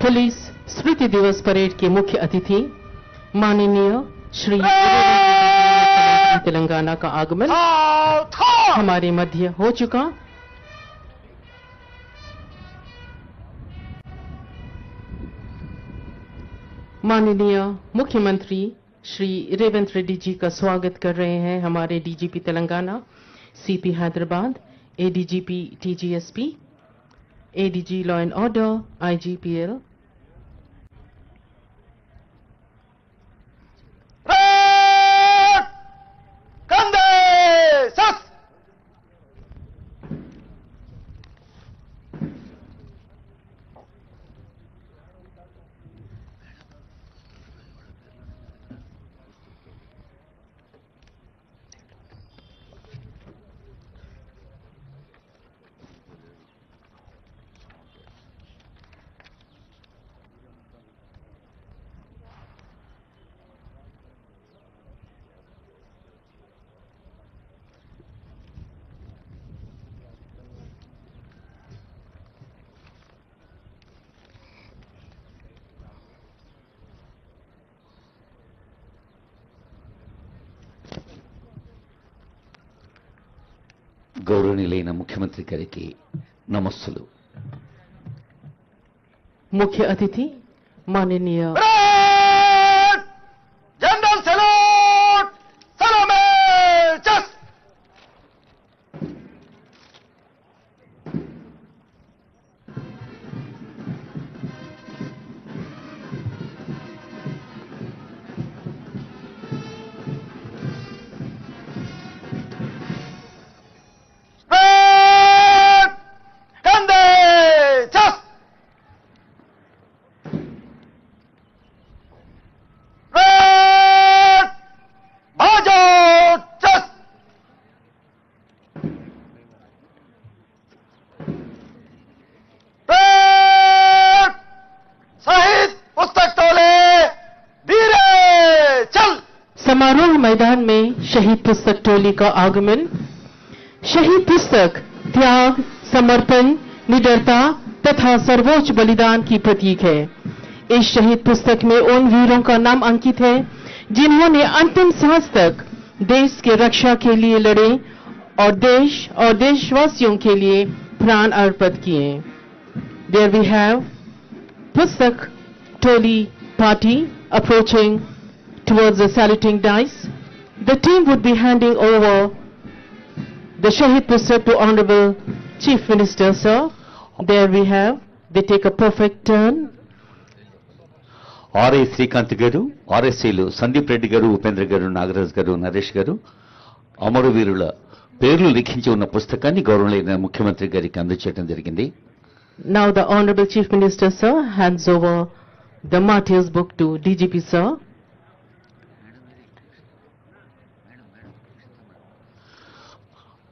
Police स्मृति दिवस parade के मुख्य अतिथि माननीय श्री तेलंगाना का आगमन हमारे मध्य हो चुका। माननीय मुख्यमंत्री श्री रेवंत रेड्डी जी का स्वागत कर रहे हैं हमारे DGP Telangana, CP Hyderabad, ADGP TGSP, ADG law and order, IGPL. గౌరవనీయులైన ముఖ్యమంత్రి గారికి నమస్సులు. मुख्य अतिथि माननीय जनरल सैल्यूट, सलामी, चस। समारोह मैदान में शहीद पुस्तक टोली का आगमन। शहीद पुस्तक त्याग, समर्पण, निडरता तथा सर्वोच्च बलिदान की प्रतीक है। इस शहीद पुस्तक में उन वीरों का नाम अंकित है जिन्होंने अंतिम सांस तक देश के रक्षा के लिए लड़े और देश और देशवासियों के लिए प्राण अर्पित किए। There we have Pustak Toli party approaching towards the saluting dice. The team would be handing over the Shahid Pustak to Honorable Chief Minister, sir. There we have, they take a perfect turn. RI Srikanth garu, ఆర్ఎస్సీలు సందీప్ రెడ్డి గారు, ఉపేంద్ర గారు, నాగరాజ్ గారు, నరేష్ గారు అమరవీరుల పేర్లు లిఖించి ఉన్న పుస్తకాన్ని గౌరవనీయులైన ముఖ్యమంత్రి గారికి అందజేయడం జరిగింది. Now the Honorable Chief Minister, sir, hands over the Martyrs book to DGP, sir.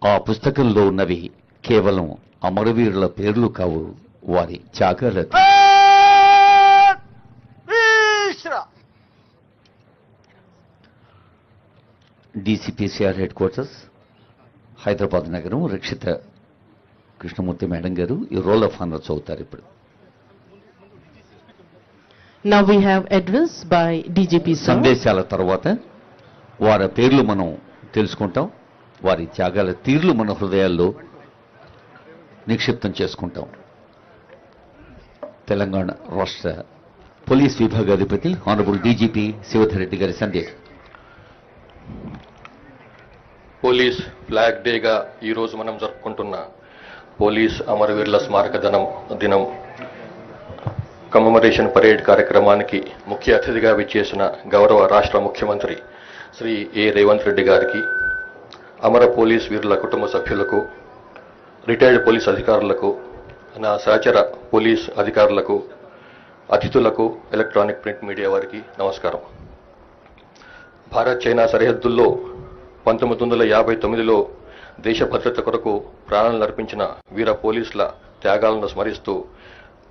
ఆ పుస్తకంలో ఉన్నవి కేవలం అమరవీరుల పేర్లు కావు, వారి త్యాగాల. డీసీపీసీఆర్ హెడ్ క్వార్టర్స్, హైదరాబాద్ నగరం, రక్షిత కృష్ణమూర్తి మేడం గారు ఈ రోల్ ఆఫ్ ఆనర్ చదువుతారు ఇప్పుడు. Now we have address by DGP, sir. సందేశాల తర్వాత వారి పేర్లు మనం తెలుసుకుంటాం, వారి త్యాగాల తీర్లు మన హృదయాల్లో నిక్షిప్తం చేసుకుంటాం. తెలంగాణ రాష్ట్ర పోలీస్ విభాగాధిపతి ఆనరబుల్ డీజీపీ శివధర్ రెడ్డి గారి సందేశం. పోలీస్ ఫ్లాగ్ డేగా ఈరోజు మనం జరుపుకుంటున్న పోలీస్ అమరవీరుల స్మారక దినం కమమరేషన్ పరేడ్ కార్యక్రమానికి ముఖ్య అతిథిగా విచ్చేసిన గౌరవ రాష్ట్ర ముఖ్యమంత్రి శ్రీ ఏ రేవంత్ రెడ్డి గారికి, అమర పోలీస్ వీరుల కుటుంబ సభ్యులకు, రిటైర్డ్ పోలీస్ అధికారులకు, నా సహచర పోలీస్ అధికారులకు, అతిథులకు, ఎలక్ట్రానిక్ ప్రింట్ మీడియా వారికి నమస్కారం. భారత్ చైనా సరిహద్దుల్లో 1959లో దేశ భద్రత కొరకు ప్రాణాలను అర్పించిన వీర పోలీసుల త్యాగాలను స్మరిస్తూ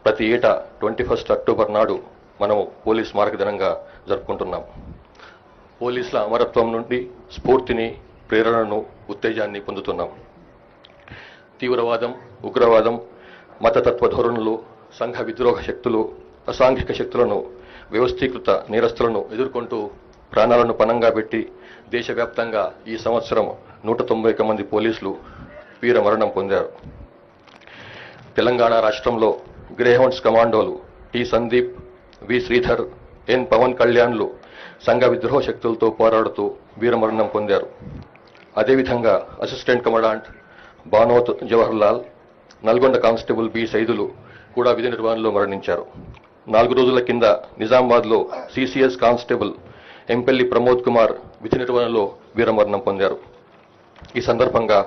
ప్రతి ఏటా 21 అక్టోబర్ నాడు మనము పోలీస్ స్మారక దినంగా జరుపుకుంటున్నాం. పోలీసుల అమరత్వం నుండి స్ఫూర్తిని, ప్రేరణను, ఉత్తేజాన్ని పొందుతున్నాం. తీవ్రవాదం, ఉగ్రవాదం, మతతత్వ ధోరణులు, సంఘ విద్రోహ శక్తులు, అసాంఘిక శక్తులను, వ్యవస్థీకృత నేరస్తులను ఎదుర్కొంటూ ప్రాణాలను పణంగా పెట్టి దేశవ్యాప్తంగా ఈ సంవత్సరం 191 మంది పోలీసులు వీర మరణం పొందారు. తెలంగాణ రాష్ట్రంలో గ్రేహౌండ్స్ కమాండోలు T Sandeep, V Sridhar, N Pawan కళ్యాణ్లు సంఘ విద్రోహ శక్తులతో పోరాడుతూ వీరమరణం పొందారు. అదేవిధంగా assistant commandant Banoth Jawaharlal, Nalgonda constable B Saidulu కూడా విధి నిర్వహణలో మరణించారు. 4 రోజుల కింద నిజామాబాద్లో సిసిఎస్ కానిస్టేబుల్ ఎంపెల్లి ప్రమోద్ కుమార్ విధి నిర్వహణలో వీరమరణం పొందారు. ఈ సందర్భంగా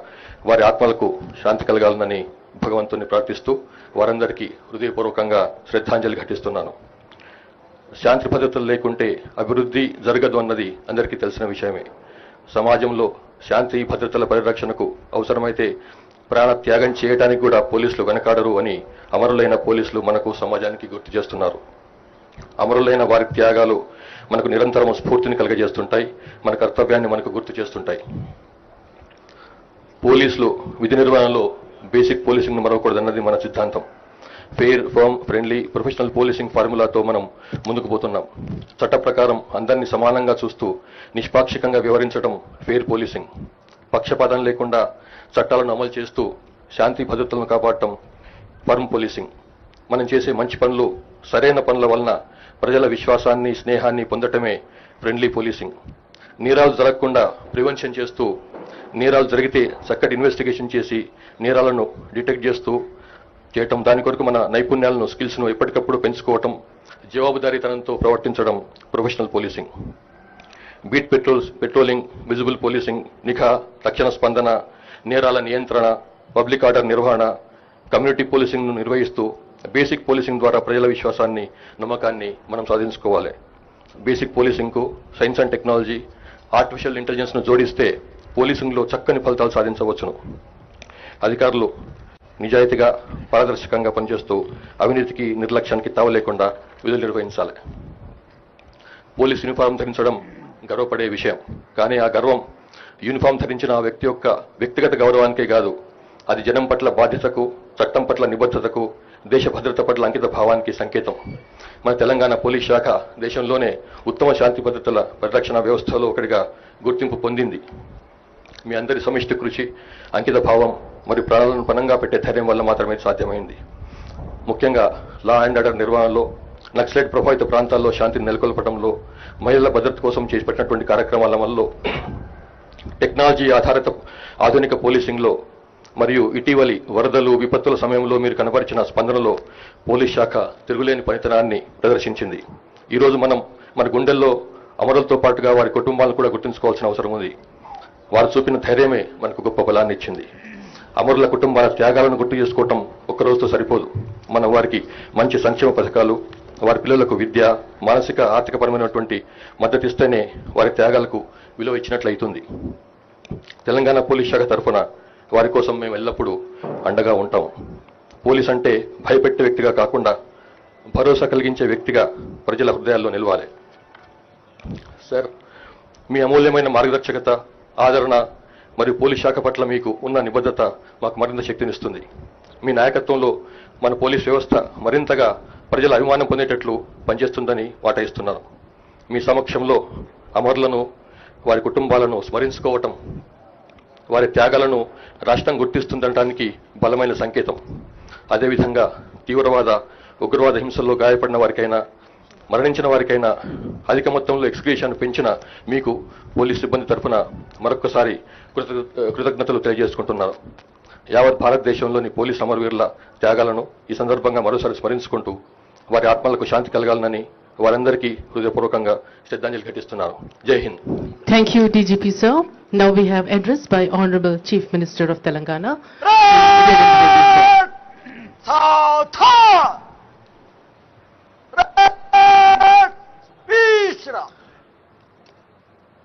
వారి ఆత్మలకు శాంతి కలగాలని భగవంతుని ప్రార్థిస్తూ వారందరికీ హృదయపూర్వకంగా శ్రద్ధాంజలి ఘటిస్తున్నాను. శాంతి భద్రతలు లేకుంటే అభివృద్ధి జరగదు అన్నది అందరికీ తెలిసిన విషయమే. సమాజంలో శాంతి భద్రతల పరిరక్షణకు అవసరమైతే ప్రాణ త్యాగం చేయడానికి కూడా పోలీసులు వెనకాడరు అని అమరులైన పోలీసులు మనకు సమాజానికి గుర్తు చేస్తున్నారు. అమరులైన వారి త్యాగాలు మనకు నిరంతరం స్ఫూర్తిని కలుగజేస్తుంటాయి, మన కర్తవ్యాన్ని మనకు గుర్తు చేస్తుంటాయి. పోలీసులు విధి నిర్వహణలో బేసిక్ పోలీసింగ్ మరవకూడదన్నది మన సిద్ధాంతం. Fair, firm, friendly, professional policing ఫార్ములాతో మనం ముందుకు పోతున్నాం. చట్ట ప్రకారం అందరినీ సమానంగా చూస్తూ నిష్పాక్షికంగా వ్యవహరించడం ఫెయిర్ పోలీసింగ్. పక్షపాతం లేకుండా చట్టాలను అమలు చేస్తూ శాంతి భద్రతలను కాపాడటం ఫర్మ్ పోలీసింగ్. మనం చేసే మంచి పనులు, సరైన పనుల వలన ప్రజల విశ్వాసాన్ని, స్నేహాన్ని పొందటమే ఫ్రెండ్లీ పోలీసింగ్. నేరాలు జరగకుండా ప్రివెన్షన్ చేస్తూ, నేరాలు జరిగితే చక్కటి ఇన్వెస్టిగేషన్ చేసి నేరాలను డిటెక్ట్ చేస్తూ చేయటం, దాని కొరకు మన నైపుణ్యాలను, స్కిల్స్ను ఎప్పటికప్పుడు పెంచుకోవటం, జవాబుదారీతనంతో ప్రవర్తించడం professional policing. Beat patrolling, visible policing, నిఘా, తక్షణ స్పందన, నేరాల నియంత్రణ, పబ్లిక్ ఆర్డర్ నిర్వహణ, కమ్యూనిటీ పోలీసింగ్ను నిర్వహిస్తూ బేసిక్ పోలీసింగ్ ద్వారా ప్రజల విశ్వాసాన్ని, నమ్మకాన్ని మనం సాధించుకోవాలి. బేసిక్ పోలీసింగ్కు సైన్స్ అండ్ టెక్నాలజీ, ఆర్టిఫిషియల్ ఇంటెలిజెన్స్ను జోడిస్తే పోలీసింగ్లో చక్కని ఫలితాలు సాధించవచ్చును. అధికారులు నిజాయితీగా, పారదర్శకంగా పనిచేస్తూ అవినీతికి, నిర్లక్ష్యానికి తావు లేకుండా విధులు నిర్వహించాలి. పోలీస్ యూనిఫారం ధరించడం గర్వపడే విషయం. కానీ ఆ గర్వం యూనిఫామ్ ధరించిన ఆ వ్యక్తి యొక్క వ్యక్తిగత గౌరవానికే కాదు, అది జనం పట్ల బాధ్యతకు, చట్టం పట్ల నిబద్ధతకు, దేశ భద్రత పట్ల అంకిత భావానికి సంకేతం. మన తెలంగాణ పోలీస్ శాఖ దేశంలోనే ఉత్తమ శాంతి భద్రతల పరిరక్షణ వ్యవస్థలో ఒకటిగా గుర్తింపు పొందింది. మీ అందరి సమిష్టి కృషి, అంకిత భావం మరియు ప్రాణాలను పణంగా పెట్టే ధైర్యం వల్ల మాత్రమే సాధ్యమైంది. ముఖ్యంగా లా అండ్ ఆర్డర్ నిర్వహణలో, నక్సలైట్ ప్రభావిత ప్రాంతాల్లో శాంతిని నెలకొల్పడంలో, మహిళల భద్రత కోసం చేపట్టినటువంటి కార్యక్రమాల వల్ల, టెక్నాలజీ ఆధారిత ఆధునిక పోలీసింగ్లో మరియు ఇటీవలి వరదలు, విపత్తుల సమయంలో మీరు కనబరిచిన స్పందనలో పోలీస్ శాఖ తిరుగులేని పనితనాన్ని ప్రదర్శించింది. ఈరోజు మనం మన గుండెల్లో అమరులతో పాటుగా వారి కుటుంబాలను కూడా గుర్తుంచుకోవాల్సిన అవసరం ఉంది. వారు చూపిన ధైర్యమే మనకు గొప్ప బలాన్ని ఇచ్చింది. అమరుల కుటుంబాల త్యాగాలను గుర్తు చేసుకోవటం ఒక్కరోజుతో సరిపోదు. మనం వారికి మంచి సంక్షేమ పథకాలు, వారి పిల్లలకు విద్య, మానసిక, ఆర్థికపరమైనటువంటి మద్దతు ఇస్తేనే వారి త్యాగాలకు విలువ ఇచ్చినట్లయితుంది. తెలంగాణ పోలీస్ శాఖ తరఫున వారి కోసం మేము ఎల్లప్పుడూ అండగా ఉంటాం. పోలీస్ అంటే భయపెట్టే వ్యక్తిగా కాకుండా భరోసా కలిగించే వ్యక్తిగా ప్రజల హృదయాల్లో నిలవాలి. సార్, మీ అమూల్యమైన మార్గదర్శకత, ఆదరణ మరియు పోలీస్ శాఖ పట్ల మీకు ఉన్న నిబద్ధత మాకు మరింత శక్తినిస్తుంది. మీ నాయకత్వంలో మన పోలీస్ వ్యవస్థ మరింతగా ప్రజల అభిమానం పొందేటట్లు పనిచేస్తుందని వాటయిస్తున్నాను. మీ సమక్షంలో అమరులను, వారి కుటుంబాలను స్మరించుకోవటం, వారి త్యాగాలను రాష్ట్రం గుర్తిస్తుందనడానికి బలమైన సంకేతం. అదేవిధంగా తీవ్రవాద, ఉగ్రవాద హింసల్లో గాయపడిన వారికైనా, మరణించిన వారికైనా అధిక మొత్తంలో ఎక్స్గ్రేషన్ పెంచిన మీకు పోలీస్ సిబ్బంది తరఫున మరొక్కసారి కృతజ్ఞతలు తెలియజేసుకుంటున్నారు. యావత్ భారతదేశంలోని పోలీస్ అమరవీరుల త్యాగాలను ఈ సందర్భంగా మరోసారి స్మరించుకుంటూ వారి ఆత్మలకు శాంతి కలగాలని వారందరికీ హృదయపూర్వకంగా శ్రద్ధాంజలి ఘటిస్తున్నారు. జై Hind. Thank you, DGP sir. Now we have address by Honorable Chief Minister of Telangana.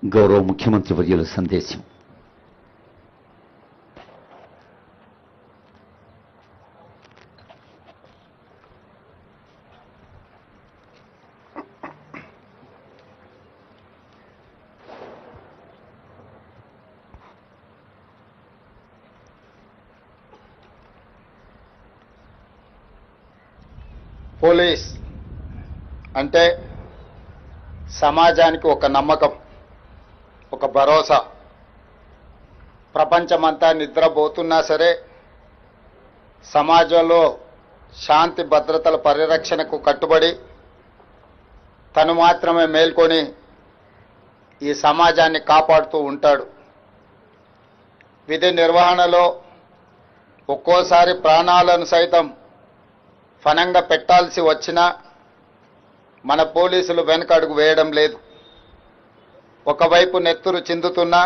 గౌరవ ముఖ్యమంత్రి వర్యుల సందేశం. పోలీస్ అంటే సమాజానికి ఒక నమ్మకం, ఒక భరోసా. ప్రపంచమంతా నిద్రపోతున్నా సరే సమాజంలో శాంతి భద్రతల పరిరక్షణకు కట్టుబడి తను మాత్రమే మేల్కొని ఈ సమాజాన్ని కాపాడుతూ ఉంటాడు. విధి నిర్వహణలో ఒక్కోసారి ప్రాణాలను సైతం ఫనంగా పెట్టాల్సి వచ్చినా మన పోలీసులు వెనకడుగు వేయడం లేదు. ఒకవైపు నెత్తురు చిందుతున్నా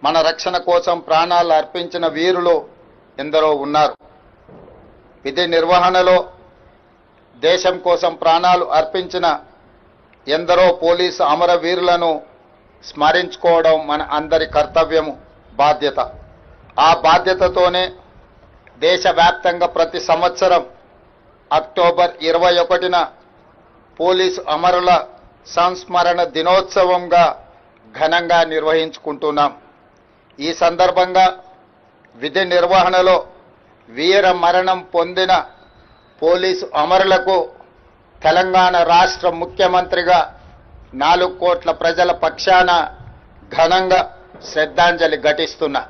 మన రక్షణ కోసం ప్రాణాలు అర్పించిన వీరులు ఎందరో ఉన్నారు. విధి నిర్వహణలో దేశం కోసం ప్రాణాలు అర్పించిన ఎందరో పోలీసు అమరవీరులను స్మరించుకోవడం మన అందరి కర్తవ్యము, బాధ్యత. ఆ బాధ్యతతోనే దేశవ్యాప్తంగా ప్రతి సంవత్సరం అక్టోబర్ 21న పోలీసు అమరుల సంస్మరణ దినోత్సవంగా ఘనంగా నిర్వహించుకుంటున్నాం. ఈ సందర్భంగా విధి నిర్వహణలో వీర మరణం పొందిన పోలీసు అమరులకు తెలంగాణ రాష్ట్ర ముఖ్యమంత్రిగా 4 కోట్ల ప్రజల పక్షాన ఘనంగా శ్రద్ధాంజలి ఘటిస్తున్నా.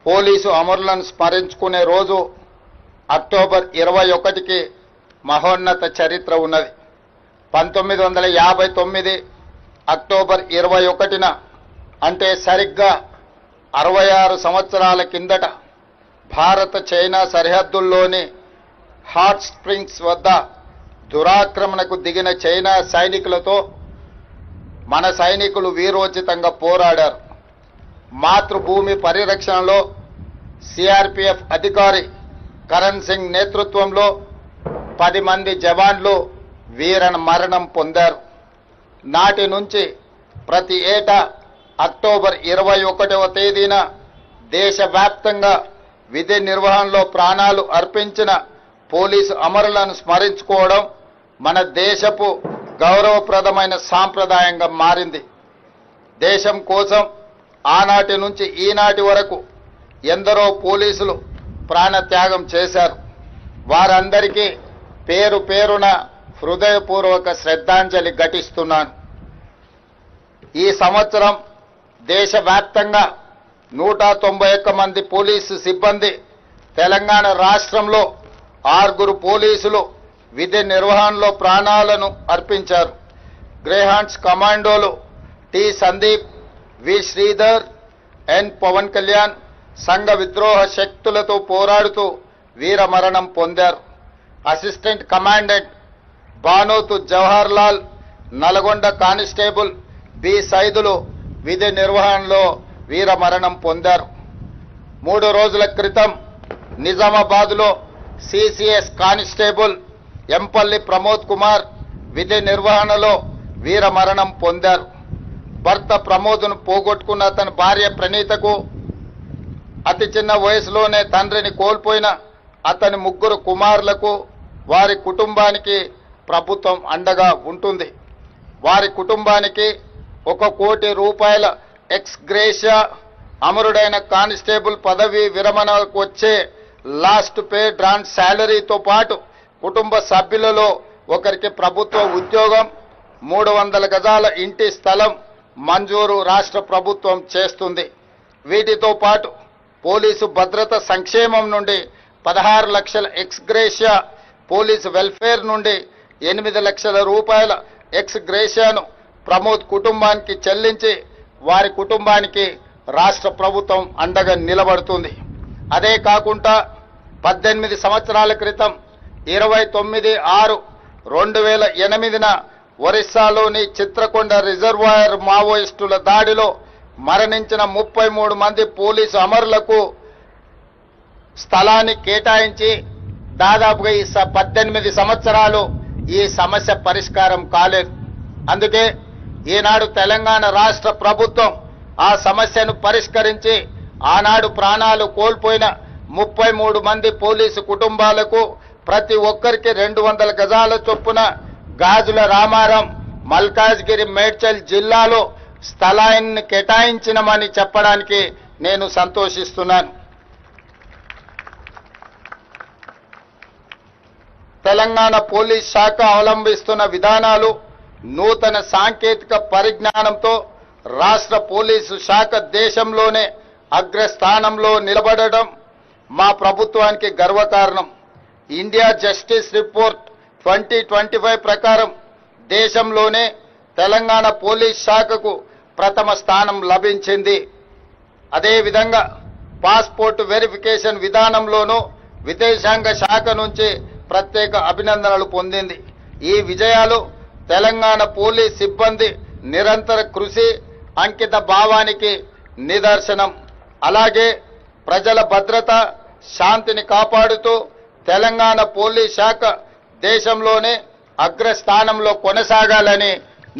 పోలీసు అమరులను స్మరించుకునే రోజు అక్టోబర్ 21కి మహోన్నత చరిత్ర ఉన్నది. 1959 అక్టోబర్ 21న అంటే సరిగ్గా 66 సంవత్సరాల కిందట భారత చైనా సరిహద్దుల్లోని హాట్ స్ప్రింగ్స్ వద్ద దురాక్రమణకు దిగిన చైనా సైనికులతో మన సైనికులు వీరోచితంగా పోరాడారు. మాతృభూమి పరిరక్షణలో సిఆర్పిఎఫ్ అధికారి కరణ్ సింగ్ నేతృత్వంలో 10 మంది జవాన్లు వీర మరణం పొందారు. నాటి నుంచి ప్రతి ఏటా అక్టోబర్ 21వ తేదీన దేశవ్యాప్తంగా విధి నిర్వహణలో ప్రాణాలు అర్పించిన పోలీసు అమరులను స్మరించుకోవడం మన దేశపు గౌరవప్రదమైన సాంప్రదాయంగా మారింది. దేశం కోసం ఆనాటి నుంచి ఈనాటి వరకు ఎందరో పోలీసులు ప్రాణత్యాగం చేశారు. వారందరికీ పేరు పేరున హృదయపూర్వక శ్రద్ధాంజలి ఘటిస్తున్నాను. ఈ సంవత్సరం దేశవ్యాప్తంగా 191 మంది పోలీసు సిబ్బంది, తెలంగాణ రాష్ట్రంలో 6 పోలీసులు విధి నిర్వహణలో ప్రాణాలను అర్పించారు. గ్రేహాండ్స్ కమాండోలు T Sandeep, V Sridhar, N Pawan Kalyan సంఘ విద్రోహ శక్తులతో పోరాడుతూ వీరమరణం పొందారు. Assistant commandant Banothu Jawahar Lal, Nalgonda constable B Saidulu విధి నిర్వహణలో వీరమరణం పొందారు. 3 రోజుల క్రితం నిజామాబాద్లో సిసిఎస్ కానిస్టేబుల్ ఎంపల్లి ప్రమోద్ కుమార్ విధి నిర్వహణలో వీరమరణం పొందారు. భర్త ప్రమోద్ను పోగొట్టుకున్న తన భార్య ప్రణీతకు, అతి చిన్న వయసులోనే తండ్రిని కోల్పోయిన అతని 3 కుమారులకు, వారి కుటుంబానికి ప్రభుత్వం అండగా ఉంటుంది. వారి కుటుంబానికి 1 కోటి రూపాయల ఎక్స్ గ్రేషియా, అమరుడైన కానిస్టేబుల్ పదవి విరమణకు వచ్చే లాస్ట్ పే డ్రాన్ శాలరీతో పాటు కుటుంబ సభ్యులలో ఒకరికి ప్రభుత్వ ఉద్యోగం, 300 గజాల ఇంటి స్థలం మంజూరు రాష్ట్ర ప్రభుత్వం చేస్తుంది. వీటితో పాటు పోలీసు భద్రత సంక్షేమం నుండి 16 లక్షల ఎక్స్ గ్రేషియా, పోలీసు వెల్ఫేర్ నుండి 8 లక్షల రూపాయల ఎక్స్ గ్రేషియాను ప్రమోద్ కుటుంబానికి చెల్లించి వారి కుటుంబానికి రాష్ట్ర ప్రభుత్వం అండగా నిలబడుతుంది. అదే కాకుండా 18 సంవత్సరాల క్రితం 29/6/2008న ఒరిస్సాలోని చిత్రకొండ రిజర్వాయర్ మావోయిస్టుల దాడిలో మరణించిన 33 మంది పోలీసు అమరులకు స్థలాన్ని కేటాయించి దాదాపుగా ఈ 18 సంవత్సరాలు ఈ సమస్య పరిష్కారం కాలేదు. అందుకే ఈనాడు తెలంగాణ రాష్ట్ర ప్రభుత్వం ఆ సమస్యను పరిష్కరించి ఆనాడు ప్రాణాలు కోల్పోయిన 33 మంది పోలీసు కుటుంబాలకు ప్రతి ఒక్కరికి 200 గజాల చొప్పున గాజుల రామారం, మల్కాజ్గిరి, మేడ్చల్ జిల్లాలో స్థలాన్ని కేటాయించినమని చెప్పడానికి నేను సంతోషిస్తున్నాను. తెలంగాణ పోలీస్ శాఖ అవలంబిస్తున్న విధానాలు నూతన సాంకేతిక పరిజ్ఞానంతో రాష్ట్ర పోలీసు శాఖ దేశంలోనే అగ్రస్థానంలో నిలబడడం మా ప్రభుత్వానికి గర్వకారణం. ఇండియా జస్టిస్ రిపోర్ట్ 2025 ప్రకారం దేశంలోనే తెలంగాణ పోలీస్ శాఖకు ప్రథమ స్థానం లభించింది. అదేవిధంగా పాస్పోర్ట్ వెరిఫికేషన్ విధానంలోనూ విదేశాంగ శాఖ నుంచి ప్రత్యేక అభినందనలు పొందింది. ఈ విజయాలు తెలంగాణ పోలీస్ సిబ్బంది నిరంతర కృషి, అంకిత భావానికి నిదర్శనం. అలాగే ప్రజల భద్రత, శాంతిని కాపాడుతూ తెలంగాణ పోలీస్ శాఖ దేశంలోనే అగ్రస్థానంలో కొనసాగాలని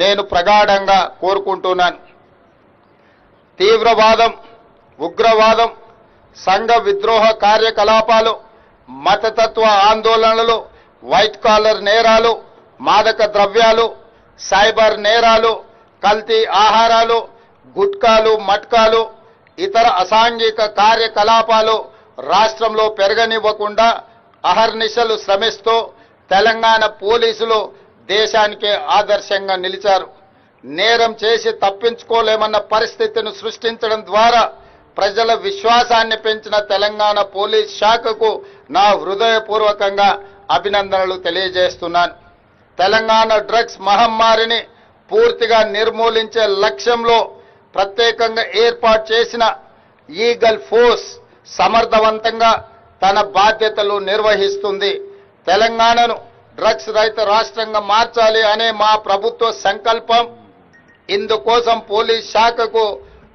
నేను ప్రగాఢంగా కోరుకుంటున్నాను. తీవ్రవాదం, ఉగ్రవాదం, సంఘ విద్రోహ కార్యకలాపాలు, మతతత్వ ఆందోళనలు, వైట్ కాలర్ నేరాలు, మాదక ద్రవ్యాలు, సైబర్ నేరాలు, కల్తీ ఆహారాలు, గుట్కాలు, మట్కాలు, ఇతర అసాంఘిక కార్యకలాపాలు రాష్ట్రంలో పెరగనివ్వకుండా అహర్నిశలు శ్రమిస్తూ తెలంగాణ పోలీసులు దేశానికే ఆదర్శంగా నిలిచారు. నేరం చేసి తప్పించుకోలేమన్న పరిస్థితిని సృష్టించడం ద్వారా ప్రజల విశ్వాసాన్ని పెంచిన తెలంగాణ పోలీస్ శాఖకు నా హృదయపూర్వకంగా అభినందనలు తెలియజేస్తున్నాను. తెలంగాణ డ్రగ్స్ మహమ్మారిని పూర్తిగా నిర్మూలించే లక్ష్యంలో ప్రత్యేకంగా ఏర్పాటు చేసిన ఈగల్ ఫోర్స్ సమర్థవంతంగా తన బాధ్యతలు నిర్వహిస్తుంది. తెలంగాణను డ్రగ్స్ రహిత రాష్ట్రంగా మార్చాలి అనే మా ప్రభుత్వ సంకల్పం. ఇందుకోసం పోలీస్ శాఖకు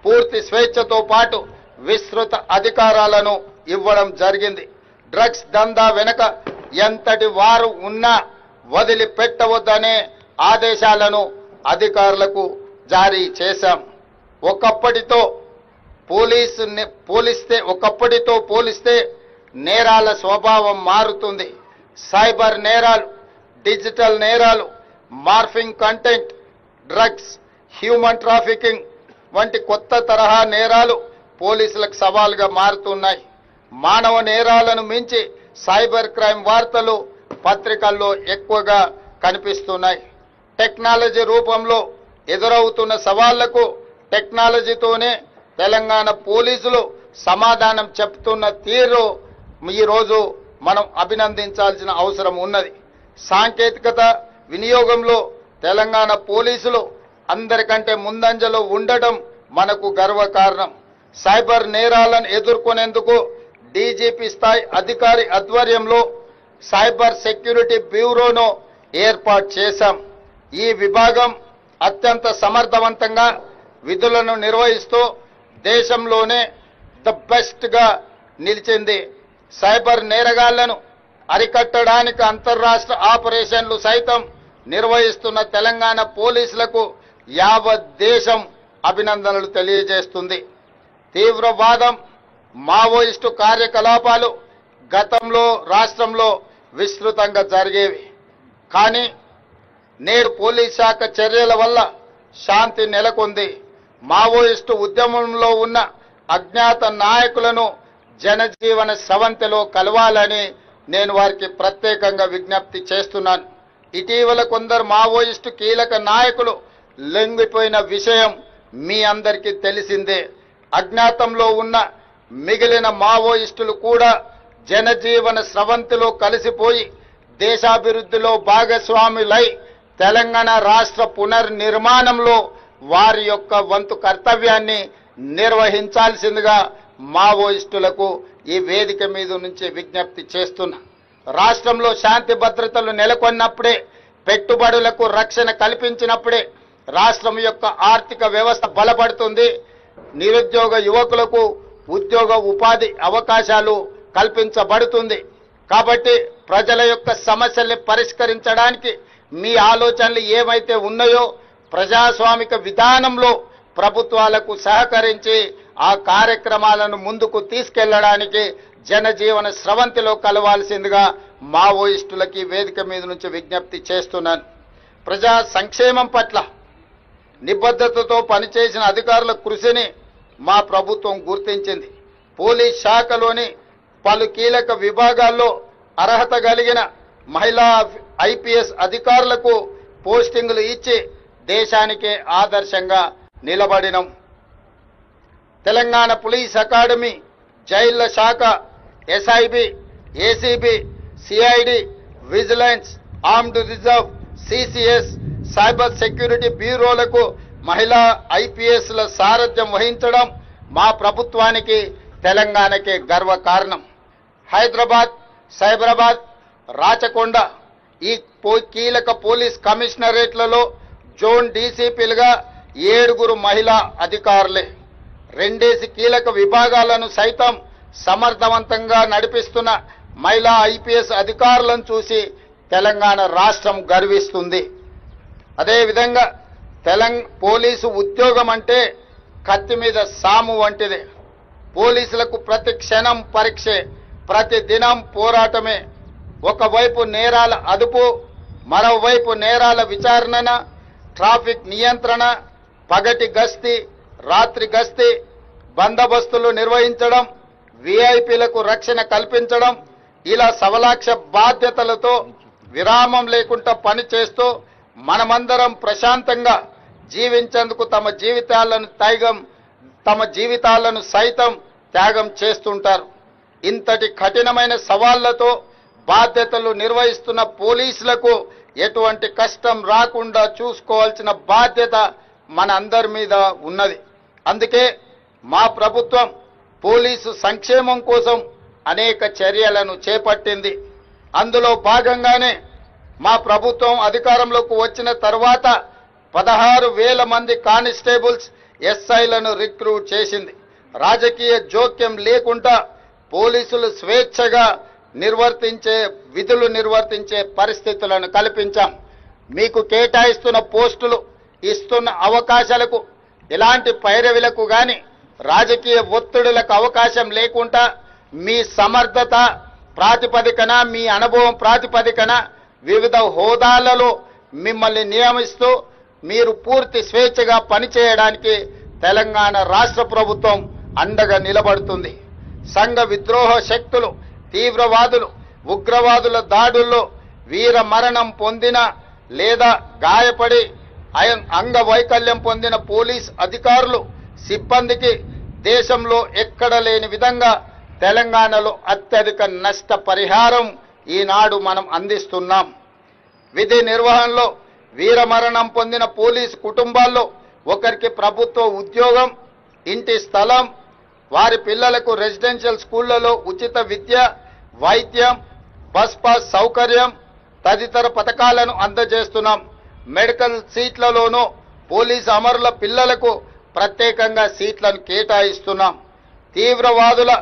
పూర్తి స్వేచ్ఛతో పాటు విస్తృత అధికారాలను ఇవ్వడం జరిగింది. డ్రగ్స్ దందా వెనుక ఎంతటి వారు ఉన్నా వదిలిపెట్టవద్దనే ఆదేశాలను అధికారులకు జారీ చేశాం. ఒకప్పటితో పోలిస్తే నేరాల స్వభావం మారుతుంది. సైబర్ నేరాలు, డిజిటల్ నేరాలు, morphing content, drugs, human trafficking వంటి కొత్త తరహా నేరాలు పోలీసులకు సవాలుగా మారుతున్నాయి. మానవ నేరాలను మించి సైబర్ క్రైమ్ వార్తలు పత్రికల్లో ఎక్కువగా కనిపిస్తున్నాయి. టెక్నాలజీ రూపంలో ఎదురవుతున్న సవాళ్లకు టెక్నాలజీతోనే తెలంగాణ పోలీసులు సమాధానం చెప్తున్న తీరు ఈరోజు మనం అభినందించాల్సిన అవసరం ఉన్నది. సాంకేతికత వినియోగంలో తెలంగాణ పోలీసులు అందరికంటే ముందంజలో ఉండటం మనకు గర్వకారణం. సైబర్ నేరాలను ఎదుర్కొనేందుకు డీజీపీ స్థాయి అధికారి ఆధ్వర్యంలో సైబర్ సెక్యూరిటీ బ్యూరోను ఏర్పాటు చేశాం. ఈ విభాగం అత్యంత సమర్థవంతంగా విధులను నిర్వహిస్తూ దేశంలోనే ద బెస్ట్ గా నిలిచింది. సైబర్ నేరగాళ్లను అరికట్టడానికి అంతర్రాష్ట్ర ఆపరేషన్లు సైతం నిర్వహిస్తున్న తెలంగాణ పోలీసులకు యావత్ దేశం అభినందనలు తెలియజేస్తుంది. తీవ్రవాదం, మావోయిస్టు కార్యకలాపాలు గతంలో రాష్ట్రంలో విస్తృతంగా జరిగేవి. కానీ నేడు పోలీస్ శాఖ చర్యల వల్ల శాంతి నెలకొంది. మావోయిస్టు ఉద్యమంలో ఉన్న అజ్ఞాత నాయకులను జనజీవన స్రవంతిలో కలవాలని నేను వారికి ప్రత్యేకంగా విజ్ఞప్తి చేస్తున్నాను. ఇటీవల కొందరు మావోయిస్టు కీలక నాయకులు లొంగిపోయిన విషయం మీ అందరికీ తెలిసిందే. అజ్ఞాతంలో ఉన్న మిగిలిన మావోయిస్టులు కూడా జనజీవన స్రవంతిలో కలిసిపోయి దేశాభివృద్ధిలో భాగస్వాములై తెలంగాణ రాష్ట్ర పునర్నిర్మాణంలో వారి యొక్క వంతు కర్తవ్యాన్ని నిర్వహించాల్సిందిగా మావోయిస్టులకు ఈ వేదిక మీద నుంచి విజ్ఞప్తి చేస్తున్నా. రాష్ట్రంలో శాంతి భద్రతలు నెలకొన్నప్పుడే, పెట్టుబడులకు రక్షణ కల్పించినప్పుడే రాష్ట్రం యొక్క ఆర్థిక వ్యవస్థ బలపడుతుంది. నిరుద్యోగ యువకులకు ఉద్యోగ ఉపాధి అవకాశాలు కల్పించబడుతుంది. కాబట్టి ప్రజల యొక్క సమస్యల్ని పరిష్కరించడానికి మీ ఆలోచనలు ఏమైతే ఉన్నాయో ప్రజాస్వామిక విధానంలో ప్రభుత్వాలకు సహకరించి ఆ కార్యక్రమాలను ముందుకు తీసుకెళ్లడానికి జనజీవన స్రవంతిలో కలవాల్సిందిగా మావోయిస్టులకి వేదిక మీద నుంచి విజ్ఞప్తి చేస్తున్నాను. ప్రజా సంక్షేమం పట్ల నిబద్ధతతో పనిచేసిన అధికారుల కృషిని మా ప్రభుత్వం గుర్తించింది. పోలీస్ శాఖలోని పలు కీలక విభాగాల్లో అర్హత కలిగిన మహిళా ఐపీఎస్ అధికారులకు పోస్టింగులు ఇచ్చి దేశానికే ఆదర్శంగా నిలబడినం. తెలంగాణ పోలీస్ అకాడమీ, జైళ్ల శాఖ, SIB, ACB, CID, vigilance, armed reserve, CCS, cyber security బ్యూరోలకు మహిళా ఐపీఎస్ల సారథ్యం వహించడం మా ప్రభుత్వానికి, తెలంగాణకే గర్వకారణం. హైదరాబాద్, సైబరాబాద్, రాచకొండ ఈ కీలక పోలీస్ కమిషనరేట్లలో జోన్ డీసీపీలుగా 7 మహిళా అధికారులే. 2 కీలక విభాగాలను సైతం సమర్థవంతంగా నడిపిస్తున్న మహిళా ఐపీఎస్ అధికారులను చూసి తెలంగాణ రాష్ట్రం గర్విస్తుంది. అదేవిధంగా పోలీసు ఉద్యోగం అంటే కత్తి మీద సాము వంటిదే. పోలీసులకు ప్రతి క్షణం పరీక్షే, ప్రతి దినం పోరాటమే. ఒకవైపు నేరాల అదుపు, మరోవైపు నేరాల విచారణ, ట్రాఫిక్ నియంత్రణ, పగటి గస్తీ, రాత్రి గస్తీ, బందోబస్తులు నిర్వహించడం, విఐపీలకు రక్షణ కల్పించడం, ఇలా సవలాక్ష బాధ్యతలతో విరామం లేకుండా పనిచేస్తూ మనమందరం ప్రశాంతంగా జీవించేందుకు తమ జీవితాలను సైతం త్యాగం చేస్తుంటారు. ఇంతటి కఠినమైన సవాళ్లతో బాధ్యతలు నిర్వహిస్తున్న పోలీసులకు ఎటువంటి కష్టం రాకుండా చూసుకోవాల్సిన బాధ్యత మన అందరి మీద ఉన్నది. అందుకే మా ప్రభుత్వం పోలీసు సంక్షేమం కోసం అనేక చర్యలను చేపట్టింది. అందులో భాగంగానే మా ప్రభుత్వం అధికారంలోకి వచ్చిన తర్వాత 16,000 మంది కానిస్టేబుల్స్, ఎస్ఐలను రిక్రూట్ చేసింది. రాజకీయ జోక్యం లేకుండా పోలీసులు స్వేచ్ఛగా విధులు నిర్వర్తించే పరిస్థితులను కల్పించాం. మీకు కేటాయిస్తున్న పోస్టులు, ఇస్తున్న అవకాశాలకు ఎలాంటి పైరవిలకు గాని రాజకీయ ఒత్తిడులకు అవకాశం లేకుండా మీ సమర్థత ప్రాతిపదికన, మీ అనుభవం ప్రాతిపదికన వివిధ హోదాలలో మిమ్మల్ని నియమిస్తూ మీరు పూర్తి స్వేచ్ఛగా పనిచేయడానికి తెలంగాణ రాష్ట్ర ప్రభుత్వం అండగా నిలబడుతుంది. సంఘ విద్రోహ శక్తులు, తీవ్రవాదులు, ఉగ్రవాదుల దాడుల్లో వీర మరణం పొందిన లేదా గాయపడి అంగవైకల్యం పొందిన పోలీస్ అధికారులు, సిబ్బందికి దేశంలో ఎక్కడ లేని విధంగా తెలంగాణలో అత్యధిక నష్ట పరిహారం ఈనాడు మనం అందిస్తున్నాం. విధి నిర్వహణలో వీరమరణం పొందిన పోలీసు కుటుంబాల్లో ఒకరికి ప్రభుత్వ ఉద్యోగం, ఇంటి స్థలం, వారి పిల్లలకు రెసిడెన్షియల్ స్కూళ్లలో ఉచిత విద్య, వైద్యం, బస్ పాస్ సౌకర్యం తదితర పథకాలను అందజేస్తున్నాం. మెడికల్ సీట్లలోనూ పోలీసు అమరుల పిల్లలకు ప్రత్యేకంగా సీట్లను కేటాయిస్తున్నాం. తీవ్రవాదుల,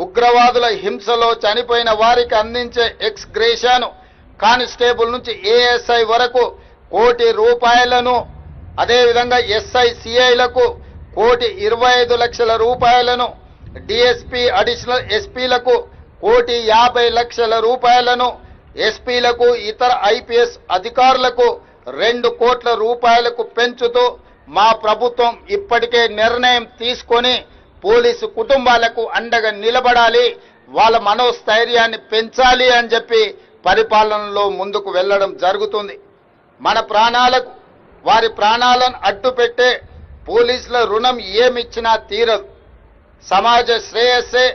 ఉగ్రవాదుల హింసలో చనిపోయిన వారికి అందించే ఎక్స్ గ్రేషియాను కానిస్టేబుల్ నుంచి ఏఎస్ఐ వరకు ₹1,00,00,000, అదేవిధంగా ఎస్ఐ సిఐలకు ₹1,25,00,000, డిఎస్పీ అడిషనల్ ఎస్పీలకు ₹1,50,00,000, ఎస్పీలకు ఇతర ఐపీఎస్ అధికారులకు ₹2 కోట్ల పెంచుతూ మా ప్రభుత్వం ఇప్పటికే నిర్ణయం తీసుకొని పోలీసు కుటుంబాలకు అండగా నిలబడాలి, వాళ్ళ మనోస్థైర్యాన్ని పెంచాలి అని చెప్పి పరిపాలనలో ముందుకు వెళ్లడం జరుగుతుంది. మన ప్రాణాలకు, వారి ప్రాణాలను అడ్డుపెట్టే పోలీసుల రుణం ఏమిచ్చినా తీరదు. సమాజ శ్రేయస్సే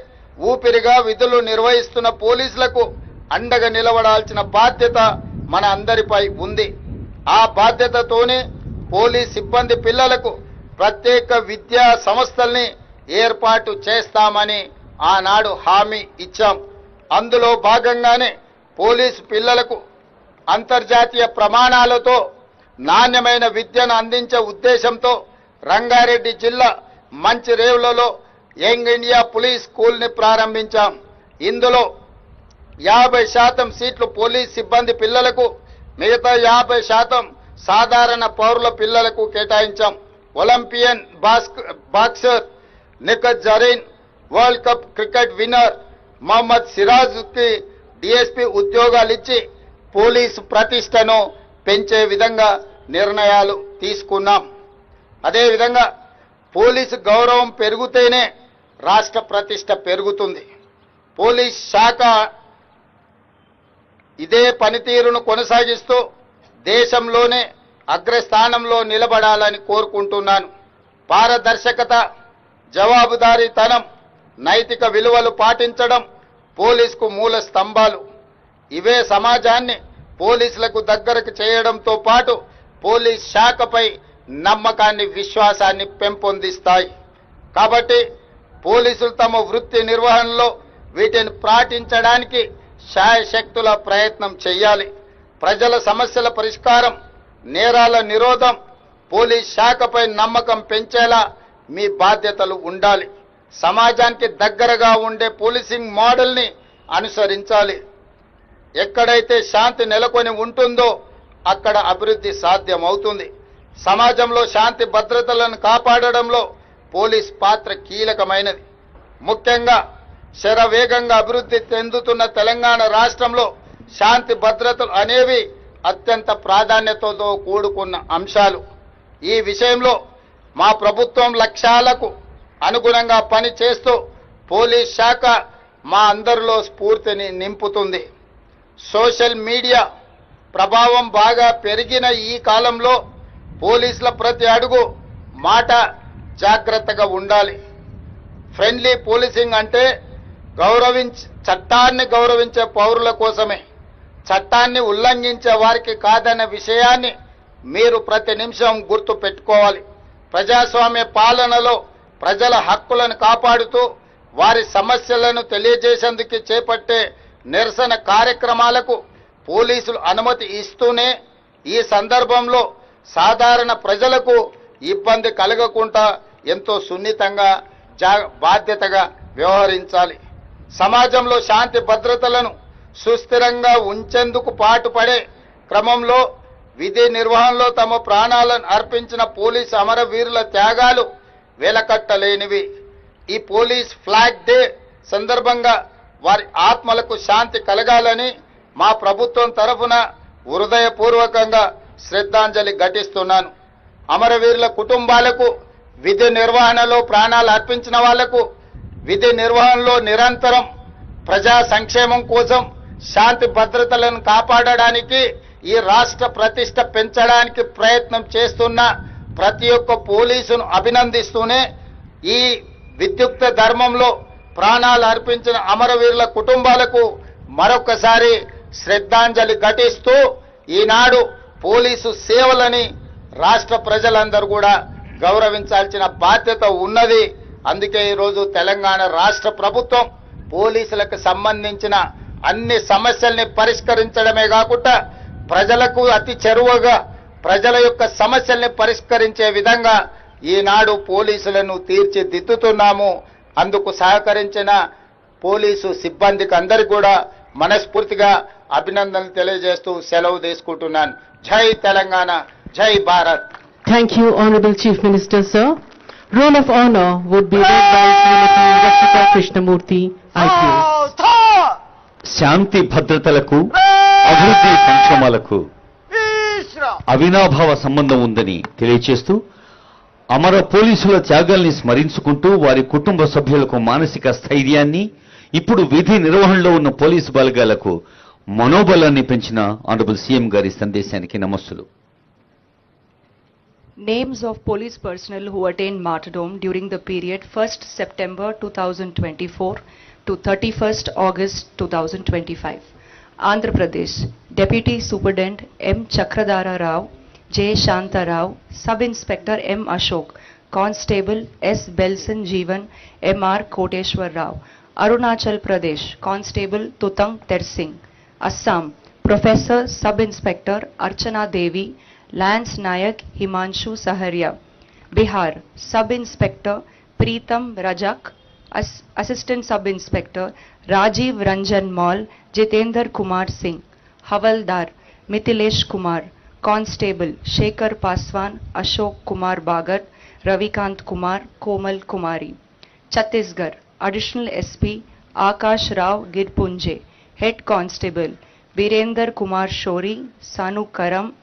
ఊపిరిగా విధులు నిర్వహిస్తున్న పోలీసులకు అండగా నిలబడాల్సిన బాధ్యత మన అందరిపై ఉంది. ఆ బాధ్యతతోనే పోలీస్ సిబ్బంది పిల్లలకు ప్రత్యేక విద్యా సంస్థల్ని ఏర్పాటు చేస్తామని ఆనాడు హామీ ఇచ్చాం. అందులో భాగంగానే పోలీసు పిల్లలకు అంతర్జాతీయ ప్రమాణాలతో నాణ్యమైన విద్యను అందించే ఉద్దేశంతో రంగారెడ్డి జిల్లా మంచిరేవులలో యంగ్ ఇండియా పోలీస్ స్కూల్ని ప్రారంభించాం. ఇందులో 50% సీట్లు పోలీస్ సిబ్బంది పిల్లలకు, మిగతా 50% సాధారణ పౌరుల పిల్లలకు కేటాయించాం. Olympian boxer Nikhat Zareen, world cup cricket winner Mohammed సిరాజ్కి డిఎస్పీ ఉద్యోగాలు ఇచ్చి పోలీసు ప్రతిష్టను పెంచే విధంగా నిర్ణయాలు తీసుకున్నాం. అదేవిధంగా పోలీసు గౌరవం పెరిగితేనే రాష్ట్ర ప్రతిష్ట పెరుగుతుంది. పోలీస్ శాఖ ఇదే పనితీరును కొనసాగిస్తూ దేశంలోనే అగ్రస్థానంలో నిలబడాలని కోరుకుంటున్నాను. పారదర్శకత, జవాబుదారీతనం, నైతిక విలువలు పాటించడం పోలీసుకు మూల స్తంభాలు. ఇవే సమాజాన్ని పోలీసులకు దగ్గరకు చేయడంతో పాటు పోలీస్ శాఖపై నమ్మకాన్ని, విశ్వాసాన్ని పెంపొందిస్తాయి. కాబట్టి పోలీసులు తమ వృత్తి నిర్వహణలో వీటిని పాటించడానికి శాయశక్తుల ప్రయత్నం చేయాలి. ప్రజల సమస్యల పరిష్కారం, నేరాల నిరోధం, పోలీస్ శాఖపై నమ్మకం పెంచేలా మీ బాధ్యతలు ఉండాలి. సమాజానికి దగ్గరగా ఉండే పోలీసింగ్ మోడల్ని అనుసరించాలి. ఎక్కడైతే శాంతి నెలకొని ఉంటుందో అక్కడ అభివృద్ధి సాధ్యమవుతుంది. సమాజంలో శాంతి భద్రతలను కాపాడడంలో పోలీస్ పాత్ర కీలకమైనది. ముఖ్యంగా శరవేగంగా అభివృద్ధి చెందుతున్న తెలంగాణ రాష్ట్రంలో శాంతి భద్రతలు అనేవి అత్యంత ప్రాధాన్యతతో కూడుకున్న అంశాలు. ఈ విషయంలో మా ప్రభుత్వం లక్ష్యాలకు అనుగుణంగా పని చేస్తూ పోలీస్ శాఖ మా అందరిలో స్ఫూర్తిని నింపుతుంది. సోషల్ మీడియా ప్రభావం బాగా పెరిగిన ఈ కాలంలో పోలీసుల ప్రతి అడుగు, మాట జాగ్రత్తగా ఉండాలి. ఫ్రెండ్లీ పోలీసింగ్ అంటే చట్టాన్ని గౌరవించే పౌరుల కోసమే, చట్టాన్ని ఉల్లంఘించే వారికి కాదన్న విషయాన్ని మీరు ప్రతి నిమిషం గుర్తు పెట్టుకోవాలి. ప్రజాస్వామ్య పాలనలో ప్రజల హక్కులను కాపాడుతూ వారి సమస్యలను తెలియజేసేందుకు చేపట్టే నిరసన కార్యక్రమాలకు పోలీసులు అనుమతి ఇస్తూనే ఈ సందర్భంలో సాధారణ ప్రజలకు ఇబ్బంది కలగకుండా ఎంతో సున్నితంగా బాధ్యతగా వ్యవహరించాలి. సమాజంలో శాంతి భద్రతలను సుస్థిరంగా ఉంచేందుకు పాటుపడే క్రమంలో విధి నిర్వహణలో తమ ప్రాణాలను అర్పించిన పోలీసు అమరవీరుల త్యాగాలు వెలకట్టలేనివి. ఈ పోలీస్ ఫ్లాగ్ డే సందర్భంగా వారి ఆత్మలకు శాంతి కలగాలని మా ప్రభుత్వం తరఫున హృదయపూర్వకంగా శ్రద్ధాంజలి ఘటిస్తున్నాను. అమరవీరుల కుటుంబాలకు, విధి నిర్వహణలో ప్రాణాలు అర్పించిన వాళ్లకు, విధి నిర్వహణలో నిరంతరం ప్రజా సంక్షేమం కోసం శాంతి భద్రతలను కాపాడడానికి, ఈ రాష్ట్ర ప్రతిష్ట పెంచడానికి ప్రయత్నం చేస్తున్న ప్రతి ఒక్క పోలీసును అభినందిస్తూనే ఈ విద్యుక్త ధర్మంలో ప్రాణాలు అర్పించిన అమరవీరుల కుటుంబాలకు మరొకసారి శ్రద్ధాంజలి ఘటిస్తూ ఈనాడు పోలీసు సేవలని రాష్ట్ర ప్రజలందరూ కూడా గౌరవించాల్సిన బాధ్యత ఉన్నది. అందుకే ఈరోజు తెలంగాణ రాష్ట్ర ప్రభుత్వం పోలీసులకు సంబంధించిన అన్ని సమస్యల్ని పరిష్కరించడమే కాకుండా ప్రజలకు అతి చేరువగా ప్రజల యొక్క సమస్యల్ని పరిష్కరించే విధంగా ఈనాడు పోలీసులను తీర్చిదిద్దుతున్నాము. అందుకు సహకరించిన పోలీసు సిబ్బందికి అందరికీ కూడా మనస్ఫూర్తిగా అభినందనలు తెలియజేస్తూ సెలవు తీసుకుంటున్నాను. జై తెలంగాణ, జై Bharat. Thank you, Honorable Chief Minister, sir. Roll of honor would be read by Srimati Rashika Krishnamurthy, IPS. శాంతి భద్రతలకు, అభివృద్ధి సంక్షేమాలకు అవినాభావ సంబంధం ఉందని తెలియచేస్తూ అమర పోలీసుల త్యాగాల్ని స్మరించుకుంటూ వారి కుటుంబ సభ్యులకు మానసిక స్థైర్యాన్ని, ఇప్పుడు విధి నిర్వహణలో ఉన్న పోలీసు బలగాలకు మనోబలాన్ని పెంచిన ఆనరబుల్ సీఎం గారి సందేశానికి నమస్సులు. Names of police personnel who attained martyrdom during the period 1st September 2024 to 31st August 2025. Andhra Pradesh, Deputy Superintendent M. Chakradara Rao, J. Shanta Rao, Sub-Inspector M. Ashok, Constable S. Belson Jeevan, M. R. Koteshwar Rao. Arunachal Pradesh, Constable Tutang Tersing. Assam, Professor Sub-Inspector Archana Devi, Lance Nayak Himanshu Saharia. Bihar, Sub-Inspector Preetam Rajak, Assistant Sub-Inspector Rajiv Ranjan Mall, Jitendra Kumar Singh. Havaldar Mithilesh Kumar, Constable Shekhar Paswan, Ashok Kumar Bagat, Ravikant Kumar, Komal Kumari. Chhattisgarh, Additional SP Akash Rao Girpunje, Head Constable Virender Kumar Shori, Sanu Karam,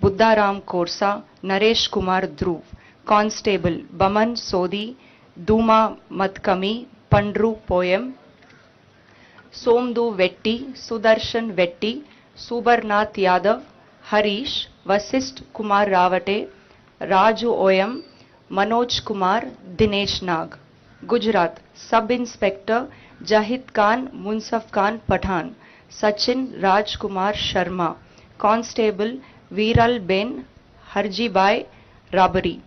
Buddharam Korsa, Naresh Kumar Dhruv. Constable Baman Sodhi, Duma Matkami, Pandru Poem, Somdu Vetti, Sudarshan Vetti, Subarnath Yadav, Harish, Vasist Kumar Ravate, Raju Oyam, Manoj Kumar, Dinesh Nag. Gujarat, Sub-Inspector Jahid Khan, Munsaf Khan Pathan, Sachin Raj Kumar Sharma, Constable Viral Ben Harjibai Rabari.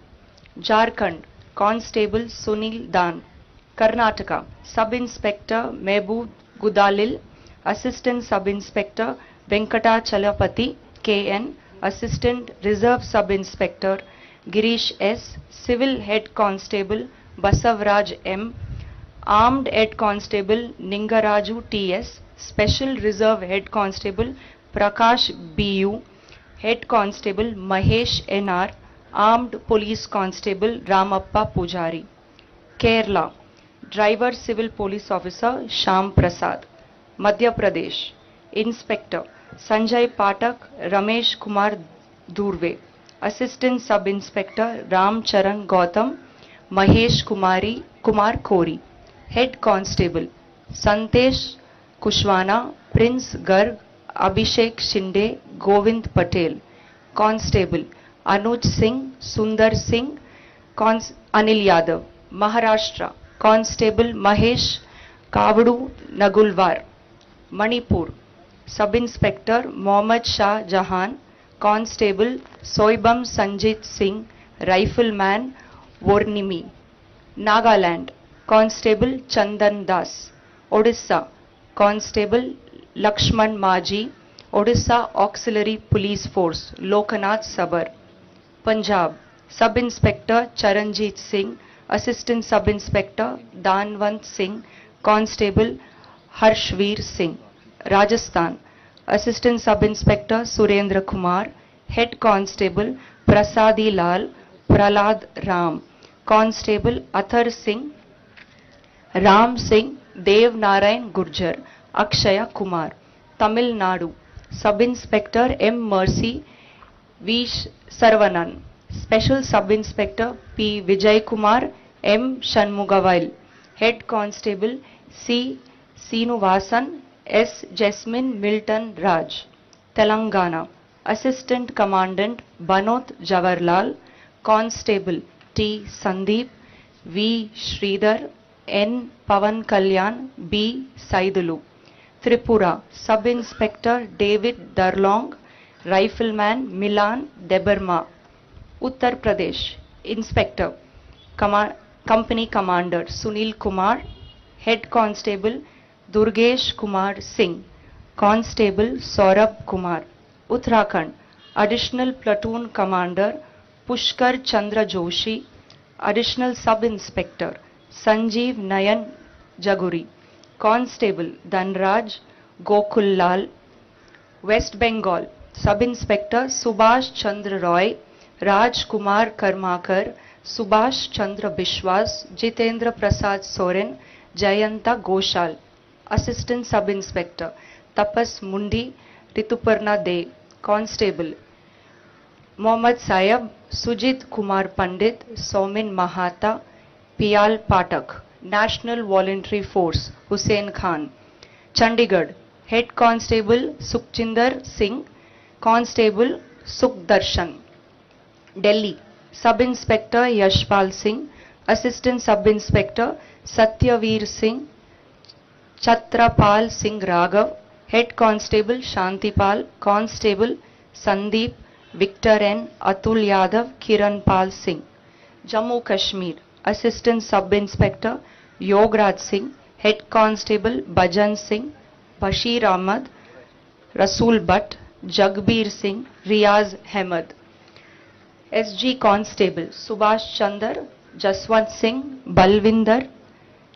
Jharkhand, Constable Sunil Dan. Karnataka, Sub-Inspector Mehboob Gudalil, Assistant Sub-Inspector Venkata Chalapati KN, Assistant Reserve Sub-Inspector Girish S, Civil Head Constable Basavraj M, Armed Head Constable Ningaraju TS, Special Reserve Head Constable Prakash BU, Head Constable Mahesh NR, Armed Police Constable Ramappa Pujari. Kerala, Driver Civil Police Officer Sham Prasad. Madhya Pradesh, Inspector Sanjay Patak Ramesh Kumar Durve, Assistant Sub-Inspector Ram Charan Gautam Mahesh Kumar Kori, Head Constable Santesh Kushwana Prince Garg Abhishek Shinde Govind Patel, Constable Anuj Singh Sundar Singh, Anil Yadav. Maharashtra, Constable Mahesh Kavadu Nagulwar. Manipur, Sub-Inspector Mohammad Shah Jahan, Constable Soibam Sanjit Singh, Rifleman Vornimi. Nagaland, Constable Chandan Das. Odisha, Constable Lakshman Maji, Odisha Auxiliary Police Force, Lokanath Sabar. Punjab, Sub-Inspector Charanjit Singh, Assistant Sub-Inspector Danwant Singh, Constable Harshveer Singh. Rajasthan, Assistant Sub-Inspector Surendra Kumar, Head Constable Prasadi Lal Pralad Ram, Constable Athar Singh, Ram Singh, Dev Narayan Gurjar, Akshaya Kumar. Tamil Nadu, Sub-Inspector M. Mercy V. Sarvanan, Special Sub-Inspector P. Vijay Kumar M. Shanmugavail, Head Constable C. Seenuvasan S. Jasmine Milton Raj. Telangana, Assistant Commandant Banot Jawaharlal, Constable T. Sandeep V. Sridhar N. Pavan Kalyan B. Saidulu. Tripura, Sub-Inspector David Darlong, Rifleman Milan Debarma. Uttar Pradesh, Inspector Company Commander Sunil Kumar, Head Constable Durgesh Kumar Singh, Constable Saurabh Kumar. Uttarakhand, Additional Platoon Commander Pushkar Chandra Joshi, Additional Sub-Inspector Sanjeev Nayan Jaguri, Constable Dhanraj Gokul Lal. West Bengal, Sub-Inspector Subhash Chandra Roy, Raj Kumar Karmakar, Subhash Chandra Bishwas, Jitendra Prasad Soren, Jayanta Goshal. Assistant Sub-Inspector Tapas Mundi Rituparna De, Constable Mohammad Sayab, Sujit Kumar Pandit, Somin Mahata, Piyal Patak. National Voluntary Force Hussain Khan. Chandigarh, Head Constable Sukhchinder Singh, Constable Sukhdarshan. Delhi, Sub-Inspector Yashpal Singh, Assistant Sub-Inspector Satyaveer Singh, Chatrapal Singh Raghav, Head Constable Shantipal, Constable Sandeep Victor N. Atul Yadav, Kiran Pal Singh. Jammu Kashmir, Assistant Sub-Inspector Yograj Singh, Head Constable Bhajan Singh, Bashir Ahmad, Rasul Butt, Jagbir Singh, Riaz Ahmed. SG Constable Subhash Chandar, Jaswant Singh, Balvinder,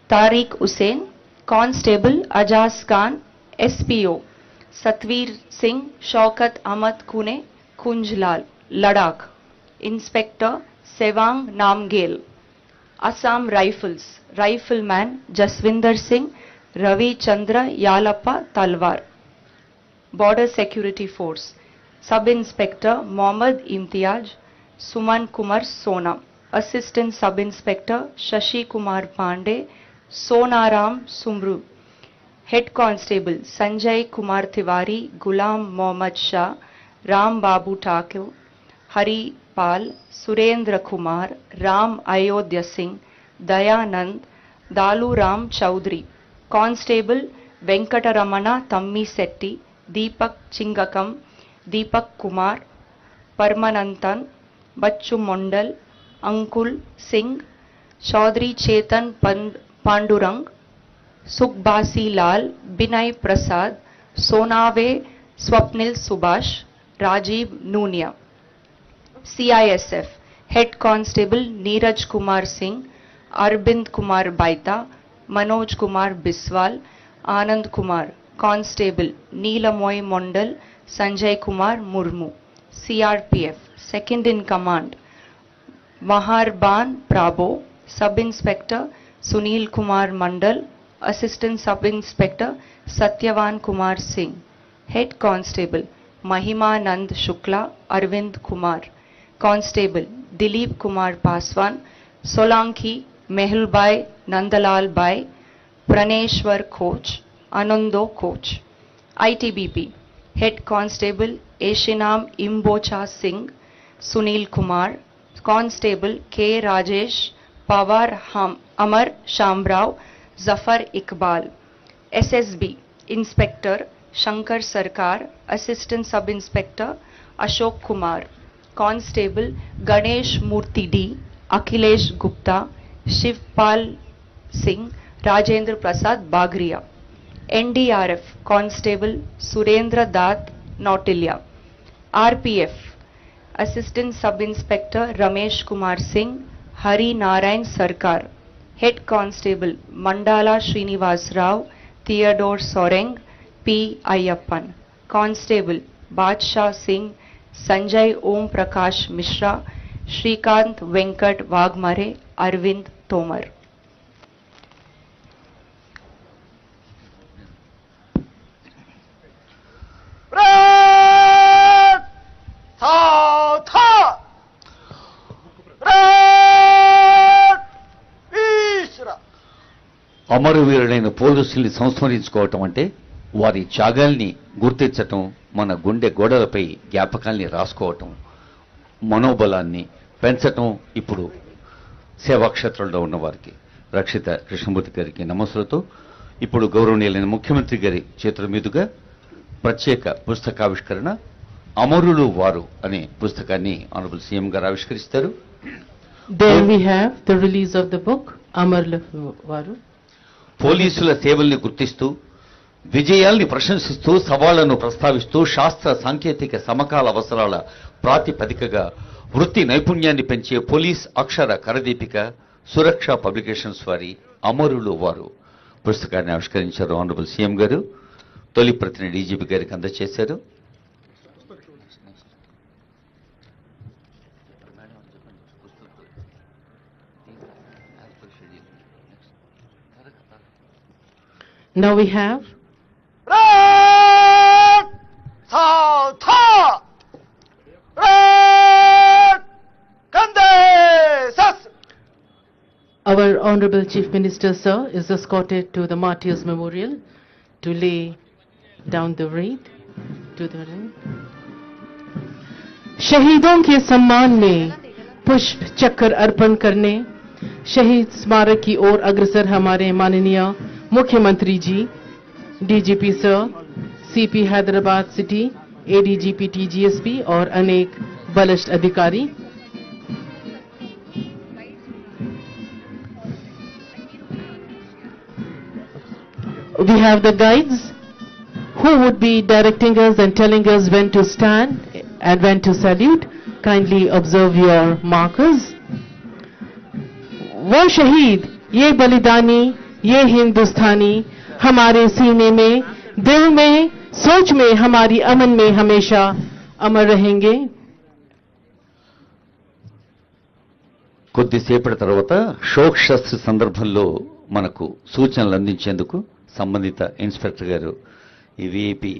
Tariq Hussain. Constable Ajaz Khan, SPO Satveer Singh, Shaukat Ahmad Kune, Kunjlal, Ladakh. Inspector Sevang Namgel. Assam Rifles, Rifleman Jaswinder Singh, Ravi Chandra Yalappa Talwar. Border Security Force, Sub-Inspector Mohammad Imtiaz, Suman Kumar Sona. Assistant Sub-Inspector Shashi Kumar Pandey, Sonaram Sumru. Head Constable Sanjay Kumar Tiwari, Gulam Mohammad Shah, Ram Babu Thakur, Hari Pal, Surendra Kumar, Ram Ayodhya Singh, Dayanand, Dalu Ram Chaudhary. Constable Venkataramana Tammi Setti, Deepak Chingakam, Deepak Kumar, Parmanantan, Bachchu Mondal, Ankul Singh, Chaudhary Chetan Pandurang, Sukhbasi Lal, Binay Prasad, Sonave Swapnil Subhash, Rajiv Nunia. CISF Head Constable Neeraj Kumar Singh, Arbind Kumar Baita, Manoj Kumar Biswal, Anand Kumar. Constable Neelamoy Mondal, Sanjay Kumar Murmu. CRPF Second in Command Maharban Prabo, Sub Inspector Sunil Kumar Mandal, Assistant Sub Inspector Satyavan Kumar Singh. Head Constable Mahima Nand Shukla, Arvind Kumar. Constable Dilip Kumar Paswan, Solanki Mehulbai Nandalal Bai, Praneshwar Coach, Anando Coach. ITBP Head Constable Eshinam Imbocha Singh, Sunil Kumar. Constable K. Rajesh Pawar Amar Shambrao, Zafar Iqbal. SSB Inspector Shankar Sarkar, Assistant Sub Inspector Ashok Kumar. Constable Ganesh Murthy D, Akhilesh Gupta, Shivpal Singh, Rajendra Prasad Bagria. NDRF Constable Surendra Dat Nautilia. RPF Assistant Sub Inspector Ramesh Kumar Singh, Hari Narayan Sarkar. Head Constable Mandala Srinivas Rao, Theodore Soreng, P. Ayyappan. Constable Badshah Singh, Sanjay Om Prakash Mishra, Shrikant Venkat Wagmare, Arvind Tomar. Red! Tha! Tha! Red! Ishra! అమరవీరులైన పోలీసుల్ని సంస్మరించుకోవటం అంటే వారి త్యాగాల్ని గుర్తించటం, మన గుండె గోడలపై జ్ఞాపకాల్ని రాసుకోవటం, మనోబలాన్ని పెంచటం. ఇప్పుడు సేవాక్షేత్రంలో ఉన్న వారికి రక్షిత కృష్ణమూర్తి గారికి నమస్సులతో ఇప్పుడు గౌరవనీయులైన ముఖ్యమంత్రి గారి చేతుల మీదుగా ప్రత్యేక పుస్తకావిష్కరణ అమరులు వారు అనే పుస్తకాన్ని ఆనరబుల్ సీఎం గారు ఆవిష్కరిస్తారు. Then we have the release of the book Amarlu Varu. పోలీసుల సేవల్ని గుర్తిస్తూ, విజయాల్ని ప్రశంసిస్తూ, సవాళ్లను ప్రస్తావిస్తూ, శాస్త్ర సాంకేతిక సమకాల అవసరాల ప్రాతిపదికగా వృత్తి నైపుణ్యాన్ని పెంచే పోలీస్ అక్షర కరదీపిక సురక్ష పబ్లికేషన్స్ వారి అమరులు వారు పుస్తకాన్ని ఆవిష్కరించారు. ఆనరబుల్ సీఎం గారు తొలి ప్రతిని డీజీపీ గారికి అందజేశారు. Now we have Red! Tha! Tha! Red! Kande! Sas! our Honorable Chief Minister, sir, is escorted to the Martyrs Memorial to lay down the wreath to the शहीदों के सम्मान में पुष्प चक्र अर्पण करने शहीद स्मारक की ओर अग्रसर हमारे माननीय मुख्यमंत्री ji, DGP sir, CP Hyderabad city, ADGP TGSP और अनेक बलिष्ठ अधिकारी. We have the guides who would be directing us and telling us when to stand and when to salute. Kindly observe your markers. वो शहीद, ये बलिदानी, ये हिंदुस्तानी हमारे सीने में, दिल में, सोच में, हमारी अमन में हमेशा अमर रहेंगे. కొద్దిసేపటి తర్వాత షోక్ శస్త్ర సందర్భంలో మనకు సూచనలు అందించేందుకు సంబంధిత ఇన్స్పెక్టర్ గారు ఈ విఐపి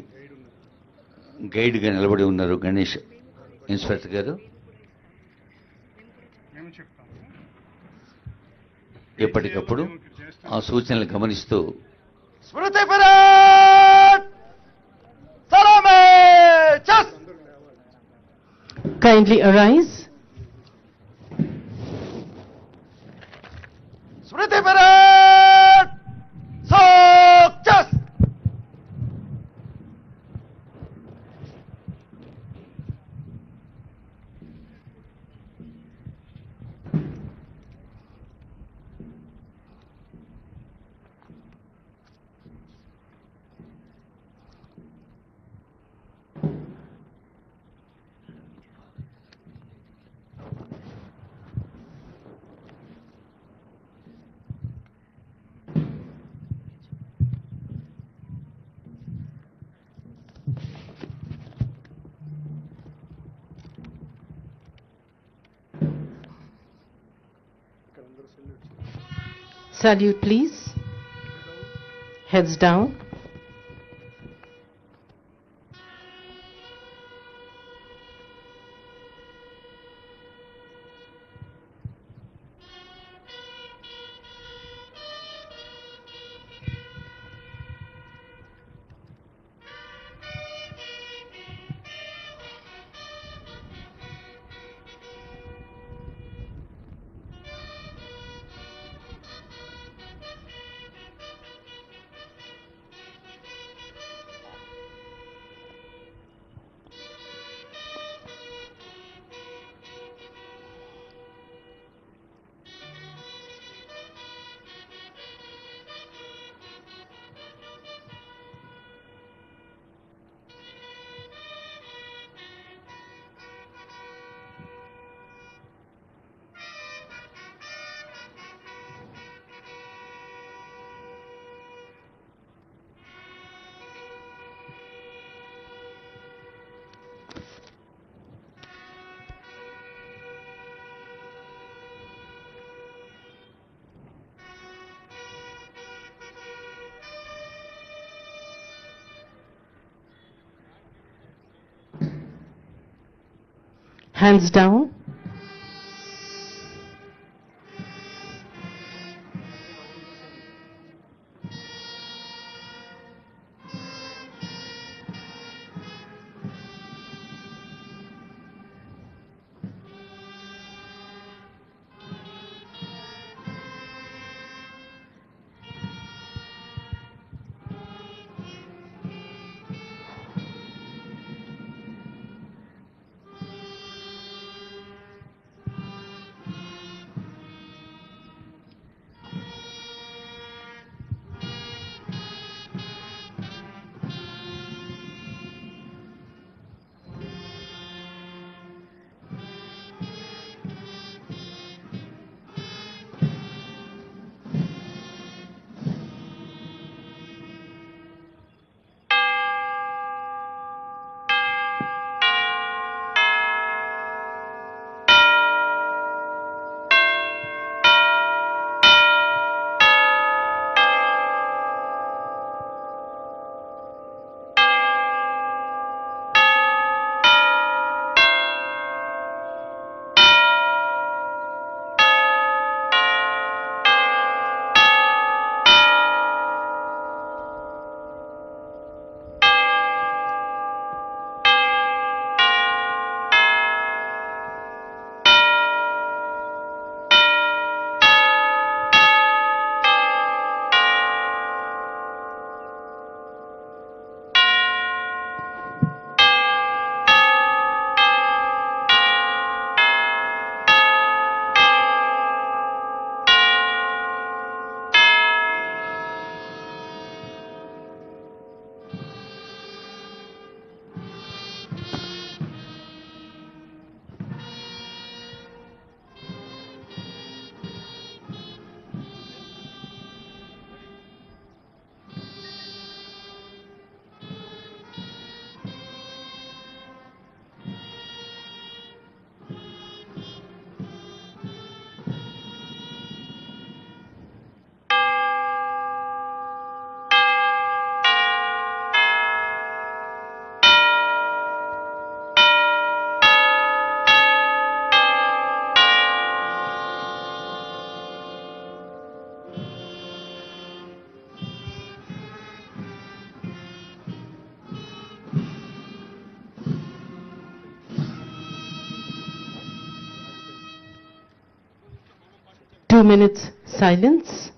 గైడ్గా నిలబడి ఉన్నారు. గణేష్ ఇన్స్పెక్టర్ గారు ఎప్పటికప్పుడు ఆ సూచనలు గమనిస్తూ स्मृति परेड सलामी चस Kindly arise. Smriti parade success Salute, please. Heads down. Hands down. 2 minutes silence.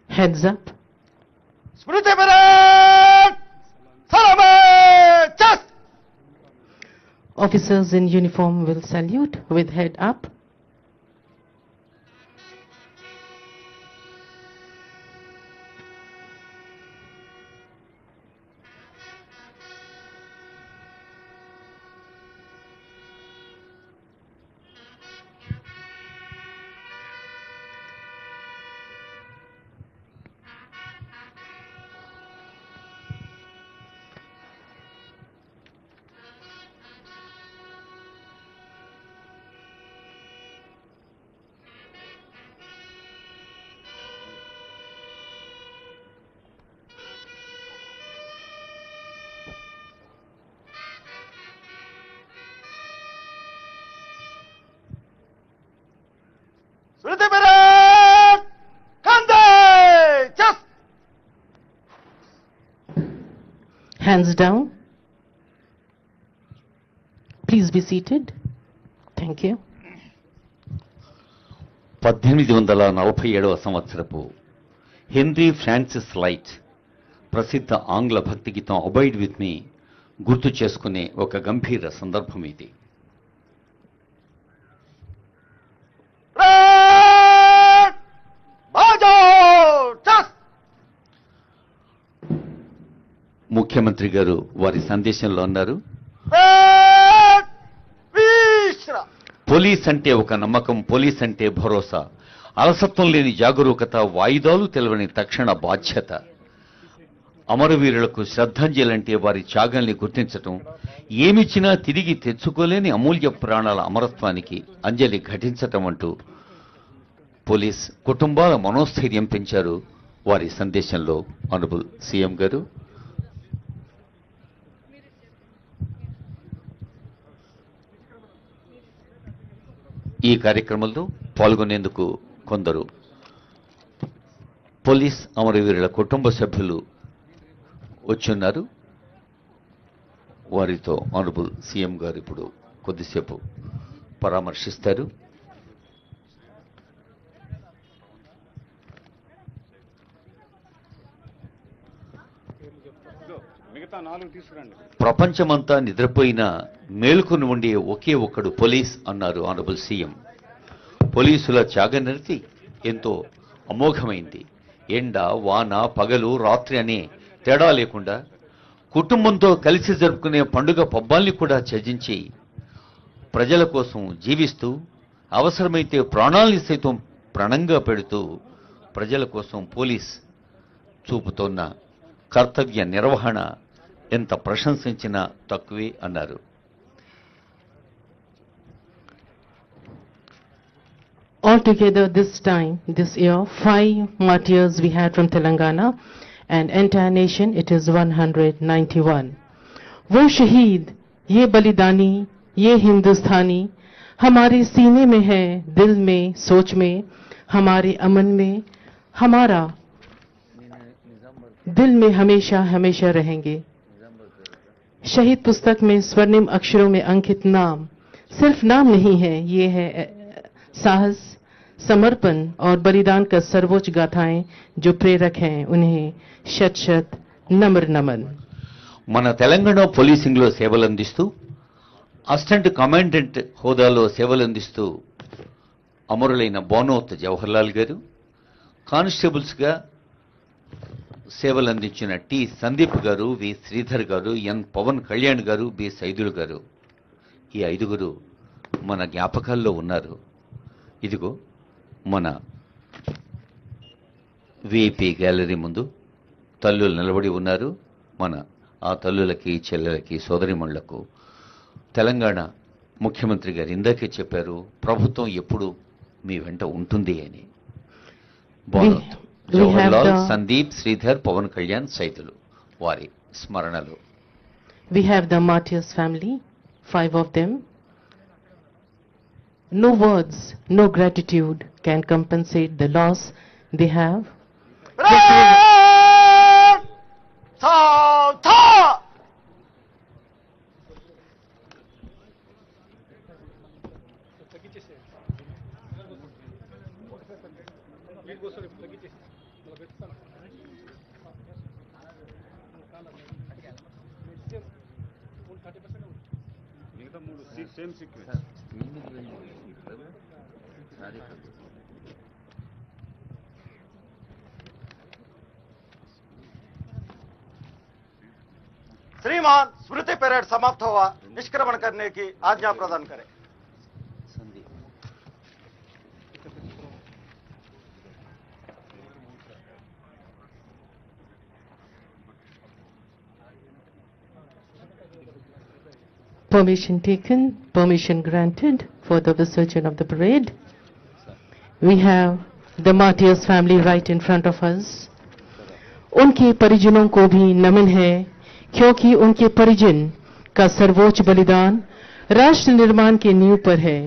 Heads up. Smriti Parade! Salame! Chest! Officers in uniform will salute with head up. Smriti Parade! Kande! Chest! Hands down. Please be seated. Thank you. 1847వ సంవత్సరపు Henry Francis Lyte ప్రసిద్ధ ఆంగ్ల భక్తి గీతం abide with me గుర్తు చేసుకునే ఒక గంభీర సందర్భం ఇది. Red! Bajo! Chest! ముఖ్యమంత్రి గారు వారి సందేశంలో అన్నారు, Red! Vishra! పోలీస్ అంటే ఒక నమ్మకం, పోలీస్ అంటే భరోసా, అలసత్వం లేని జాగరూకత, వాయిదాలు తెలవని తక్షణ బాధ్యత. అమరవీరులకు శ్రద్ధాంజలంటే వారి త్యాగాల్ని గుర్తించటం, ఏమిచ్చినా తిరిగి తెచ్చుకోలేని అమూల్య ప్రాణాల అమరత్వానికి అంజలి ఘటించటం అంటూ పోలీస్ కుటుంబాల మనోస్థైర్యం పెంచారు వారి సందేశంలో ఆనరబుల్ సీఎం గారు. ఈ కార్యక్రమంలో పాల్గొనేందుకు కొందరు పోలీస్ అమరవీరుల కుటుంబ సభ్యులు వచ్చున్నారు. వారితో ఆనరబుల్ సీఎం గారు ఇప్పుడు కొద్దిసేపు పరామర్శిస్తారు. ప్రపంచమంతా నిద్రపోయినా మేలుకొని ఉండే ఒకే ఒక్కడు పోలీస్ అన్నారు ఆనరబుల్ సీఎం. పోలీసుల త్యాగనిరతి ఎంతో అమోఘమైంది. ఎండ, వాన, పగలు, రాత్రి అనే తేడా లేకుండా కుటుంబంతో కలిసి జరుపుకునే పండుగ పబ్బాల్ని కూడా త్యజించి ప్రజల కోసం జీవిస్తూ అవసరమైతే ప్రాణాల్ని సైతం ప్రాణంగా పెడుతూ ప్రజల కోసం పోలీస్ చూపుతోన్న కర్తవ్య నిర్వహణ ఎంత ప్రశంసించినా తక్కువే అన్నారు. Altogether this year, 5 martyrs we had from Telangana and entire nation it is 191. वो शहीद, ये बलिदानी, ये हिंदुस्तानी हमारे सीने में है, दिल में, सोच में, हमारे अमन में, हमारा दिल में हमेशा हमेशा रहेंगे. शहीद पुस्तक में स्वर्णिम अक्षरों में अंकित नाम सिर्फ नाम नहीं है, ये है साहस, समर्पण और बलिदान का सर्वोच्च गाथाएं जो प्रेरक हैं, उन्हें शत शत नम्र नमन. మన తెలంగాణ పోలీసింగ్లో సేవలందిస్తూ అసిస్టెంట్ కమాండెంట్ హోదాలో సేవలందిస్తూ అమరులైన బోనోత్ జవహర్లాల్ గారు, కానిస్టేబుల్స్గా సేవలు అందించిన టి సందీప్ గారు, వి శ్రీధర్ గారు, ఎన్ పవన్ కళ్యాణ్ గారు, బి సైదులు గారు, ఈ 5గురు మన జ్ఞాపకాల్లో ఉన్నారు. ఇదిగో మన విఐపి గ్యాలరీ ముందు తల్లులు నిలబడి ఉన్నారు. మన ఆ తల్లులకి, చెల్లెలకి, సోదరిమణులకు తెలంగాణ ముఖ్యమంత్రి గారు ఇందాకే చెప్పారు, ప్రభుత్వం ఎప్పుడు మీ వెంట ఉంటుంది అని. బాగుంది. జవహర్లాల్, సందీప్, శ్రీధర్, పవన్ కళ్యాణ్, సైదులు వారి స్మరణలు. We have the martyrs family, 5 of them. No words, no gratitude can compensate the loss they have. Parade! Salta! श्रीमान स्मृति परेड समाप्त हुआ, निष्क्रमण करने की आज्ञा प्रदान करें। Permission taken, permission granted for the Visarjan of the parade. We have the martyrs family right in front of us. उनके परिजनों को भी नमन है, क्योंकि उनके परिजन का सर्वोच्च बलिदान राष्ट्र निर्माण के नींव पर है.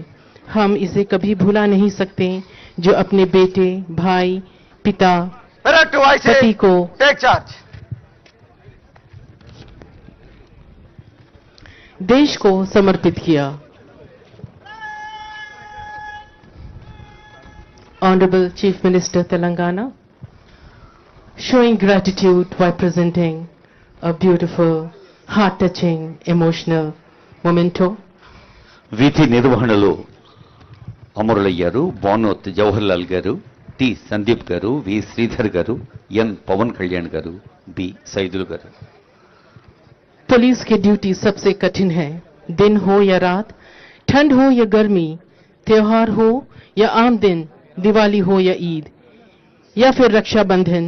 हम इसे कभी भुला नहीं सकते, जो अपने बेटे, भाई, पिता, Parade to IC, पति को take charge. देश को समर्पित किया. Honorable Chief Minister Telangana, showing gratitude by presenting a beautiful, heart-touching, emotional memento. విధి నిర్వహణలో అమరులయ్యారు బోనోత్ జవహర్లాల్ గారు, టి సందీప్ గారు, వి శ్రీధర్ గారు, ఎన్ పవన్ కళ్యాణ్ గారు, బి సైదులు గారు. पुलिस की ड्यूटी सबसे कठिन है. दिन हो या रात, ठंड हो या गर्मी, त्योहार हो या आम दिन, दिवाली हो या ईद या फिर रक्षाबंधन,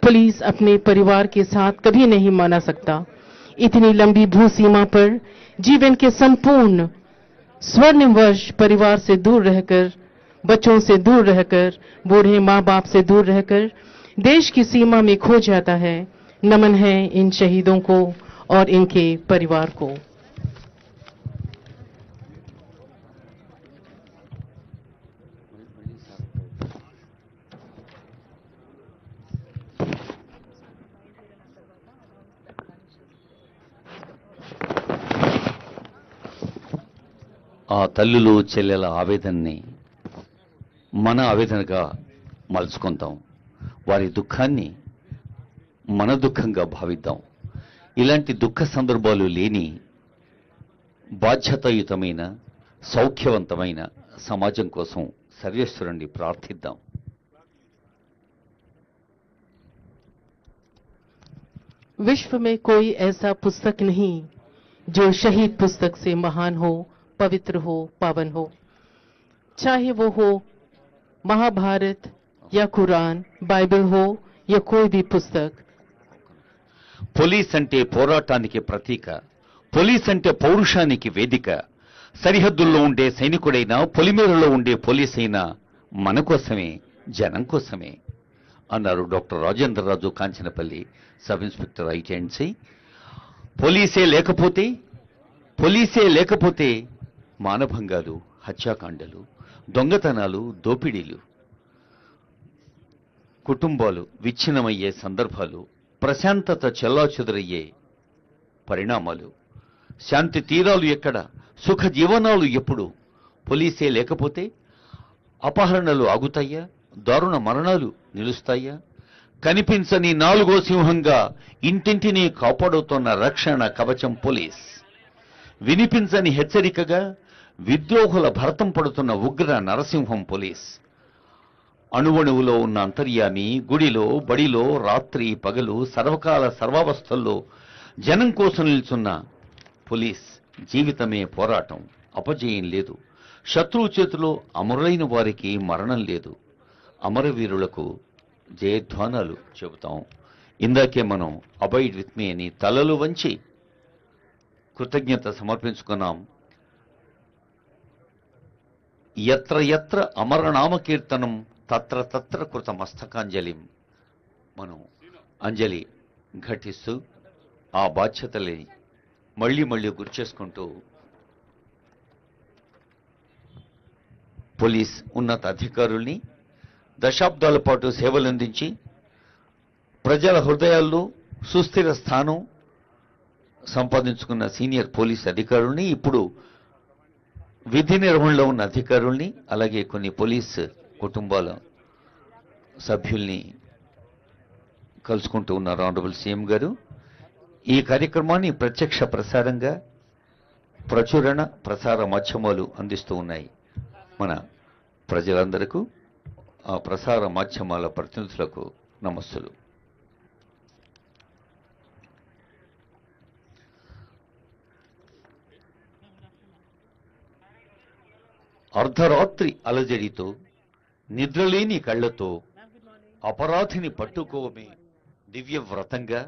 पुलिस अपने परिवार के साथ कभी नहीं मना सकता. इतनी लंबी भू सीमा पर जीवन के संपूर्ण स्वर्णिम वर्ष परिवार से दूर रहकर, बच्चों से दूर रहकर, बूढ़े माँ बाप से दूर रहकर देश की सीमा में खो जाता है. नमन है इन शहीदों को और इनके परिवार को. ఆ తల్లులు చెల్లెల ఆవేదనని మన ఆవేదనగా మలుచుకుందాం. వారి దుఃఖాన్ని మన దుఃఖంగా భావిద్దాం. ఇలాంటి దుఃఖ సందర్భాలు లేని బాధ్యతాయుతమైన, సౌఖ్యవంతమైన సమాజం కోసం సర్వేశ్వరుణ్ణి ప్రార్థిద్దాం. विश्व में कोई ऐसा पुस्तक नहीं जो शहीद पुस्तक से महान हो, पवित्र हो, पावन हो. चाहे वो हो महाभारत या कुरान, बाइबल हो या कोई भी पुस्तक. పోలీస్ అంటే పోరాటానికి ప్రతీక, పోలీస్ అంటే పౌరుషానికి వేదిక. సరిహద్దుల్లో ఉండే సైనికుడైనా, పొలిమేరలో ఉండే పోలీస్ అయినా మన కోసమే, జనం కోసమే అన్నారు డాక్టర్ రాజేంద్రరాజు కాంచనపల్లి, సబ్ ఇన్స్పెక్టర్ ఐటెన్సీ. పోలీసే లేకపోతే మానభంగాలు, హత్యాకాండలు, దొంగతనాలు, దోపిడీలు, కుటుంబాలు విచ్ఛిన్నమయ్యే సందర్భాలు, ప్రశాంతత చెల్లాచెదురయ్యే పరిణామాలు, శాంతి తీరాలు ఎక్కడ, సుఖ జీవనాలు ఎప్పుడు? పోలీసే లేకపోతే అపహరణలు ఆగుతాయా? దారుణ మరణాలు నిలుస్తాయా? కనిపించని నాలుగో సింహంగా ఇంటింటినీ కాపాడుతున్న రక్షణ కవచం పోలీస్. వినిపించని హెచ్చరికగా విద్రోహుల భరతం పడుతున్న ఉగ్ర నరసింహం పోలీస్. అణువణువులో ఉన్న అంతర్యామి, గుడిలో, బడిలో, రాత్రి పగలు, సర్వకాల సర్వావస్థల్లో జనం కోసం నిల్చున్న పోలీస్ జీవితమే పోరాటం. అపజయం లేదు. శత్రువు చేతిలో అమరులైన వారికి మరణం లేదు. అమరవీరులకు జయధ్వానాలు చెబుతాం. ఇందాకే మనం అబైడ్ విత్ మీ అని తలలు వంచి కృతజ్ఞత సమర్పించుకున్నాం. యత్ర యత్ర అమరనామ కీర్తనం తత్ర తత్ర కృత మస్తకాంజలిం. మనం అంజలి ఘటిస్తూ ఆ బాధ్యతల్ని మళ్ళీ మళ్ళీ గుర్చేసుకుంటూ పోలీస్ ఉన్నత అధికారుల్ని దశాబ్దాల పాటు సేవలందించి ప్రజల హృదయాల్లో సుస్థిర స్థానం సంపాదించుకున్న సీనియర్ పోలీస్ అధికారుల్ని, ఇప్పుడు విధి నిర్వహణలో ఉన్న అధికారుల్ని, అలాగే కొన్ని పోలీస్ కుటుంబాల సభ్యుల్ని కలుసుకుంటూ ఉన్నారు ఆనరబుల్ సీఎం గారు. ఈ కార్యక్రమాన్ని ప్రత్యక్ష ప్రసారంగా ప్రచురణ ప్రసార మాధ్యమాలు అందిస్తూ ఉన్నాయి. మన ప్రజలందరికీ, ఆ ప్రసార మాధ్యమాల ప్రతినిధులకు నమస్సులు. అర్ధరాత్రి అలజడితో, నిద్రలేని కళ్లతో అపరాధిని పట్టుకోవమే దివ్యవ్రతంగా,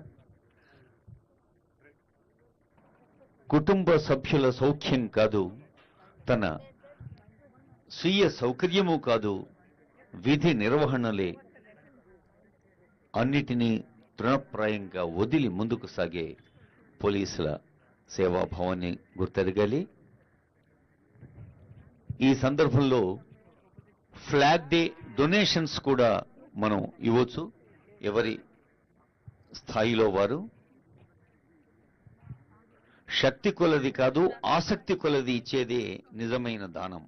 కుటుంబ సభ్యుల సౌఖ్యం కాదు, తన స్వీయ సౌకర్యము కాదు, విధి నిర్వహణలే అన్నిటినీ తృణప్రాయంగా వదిలి ముందుకు సాగే పోలీసుల సేవాభావాన్ని గుర్తెరగాలి. ఈ సందర్భంలో ఫ్లాగ్ డే డొనేషన్స్ కూడా మనం ఇవ్వచ్చు. ఎవరి స్థాయిలో వారు. శక్తి కొలది కాదు, ఆసక్తి కొలది ఇచ్చేదే నిజమైన దానం.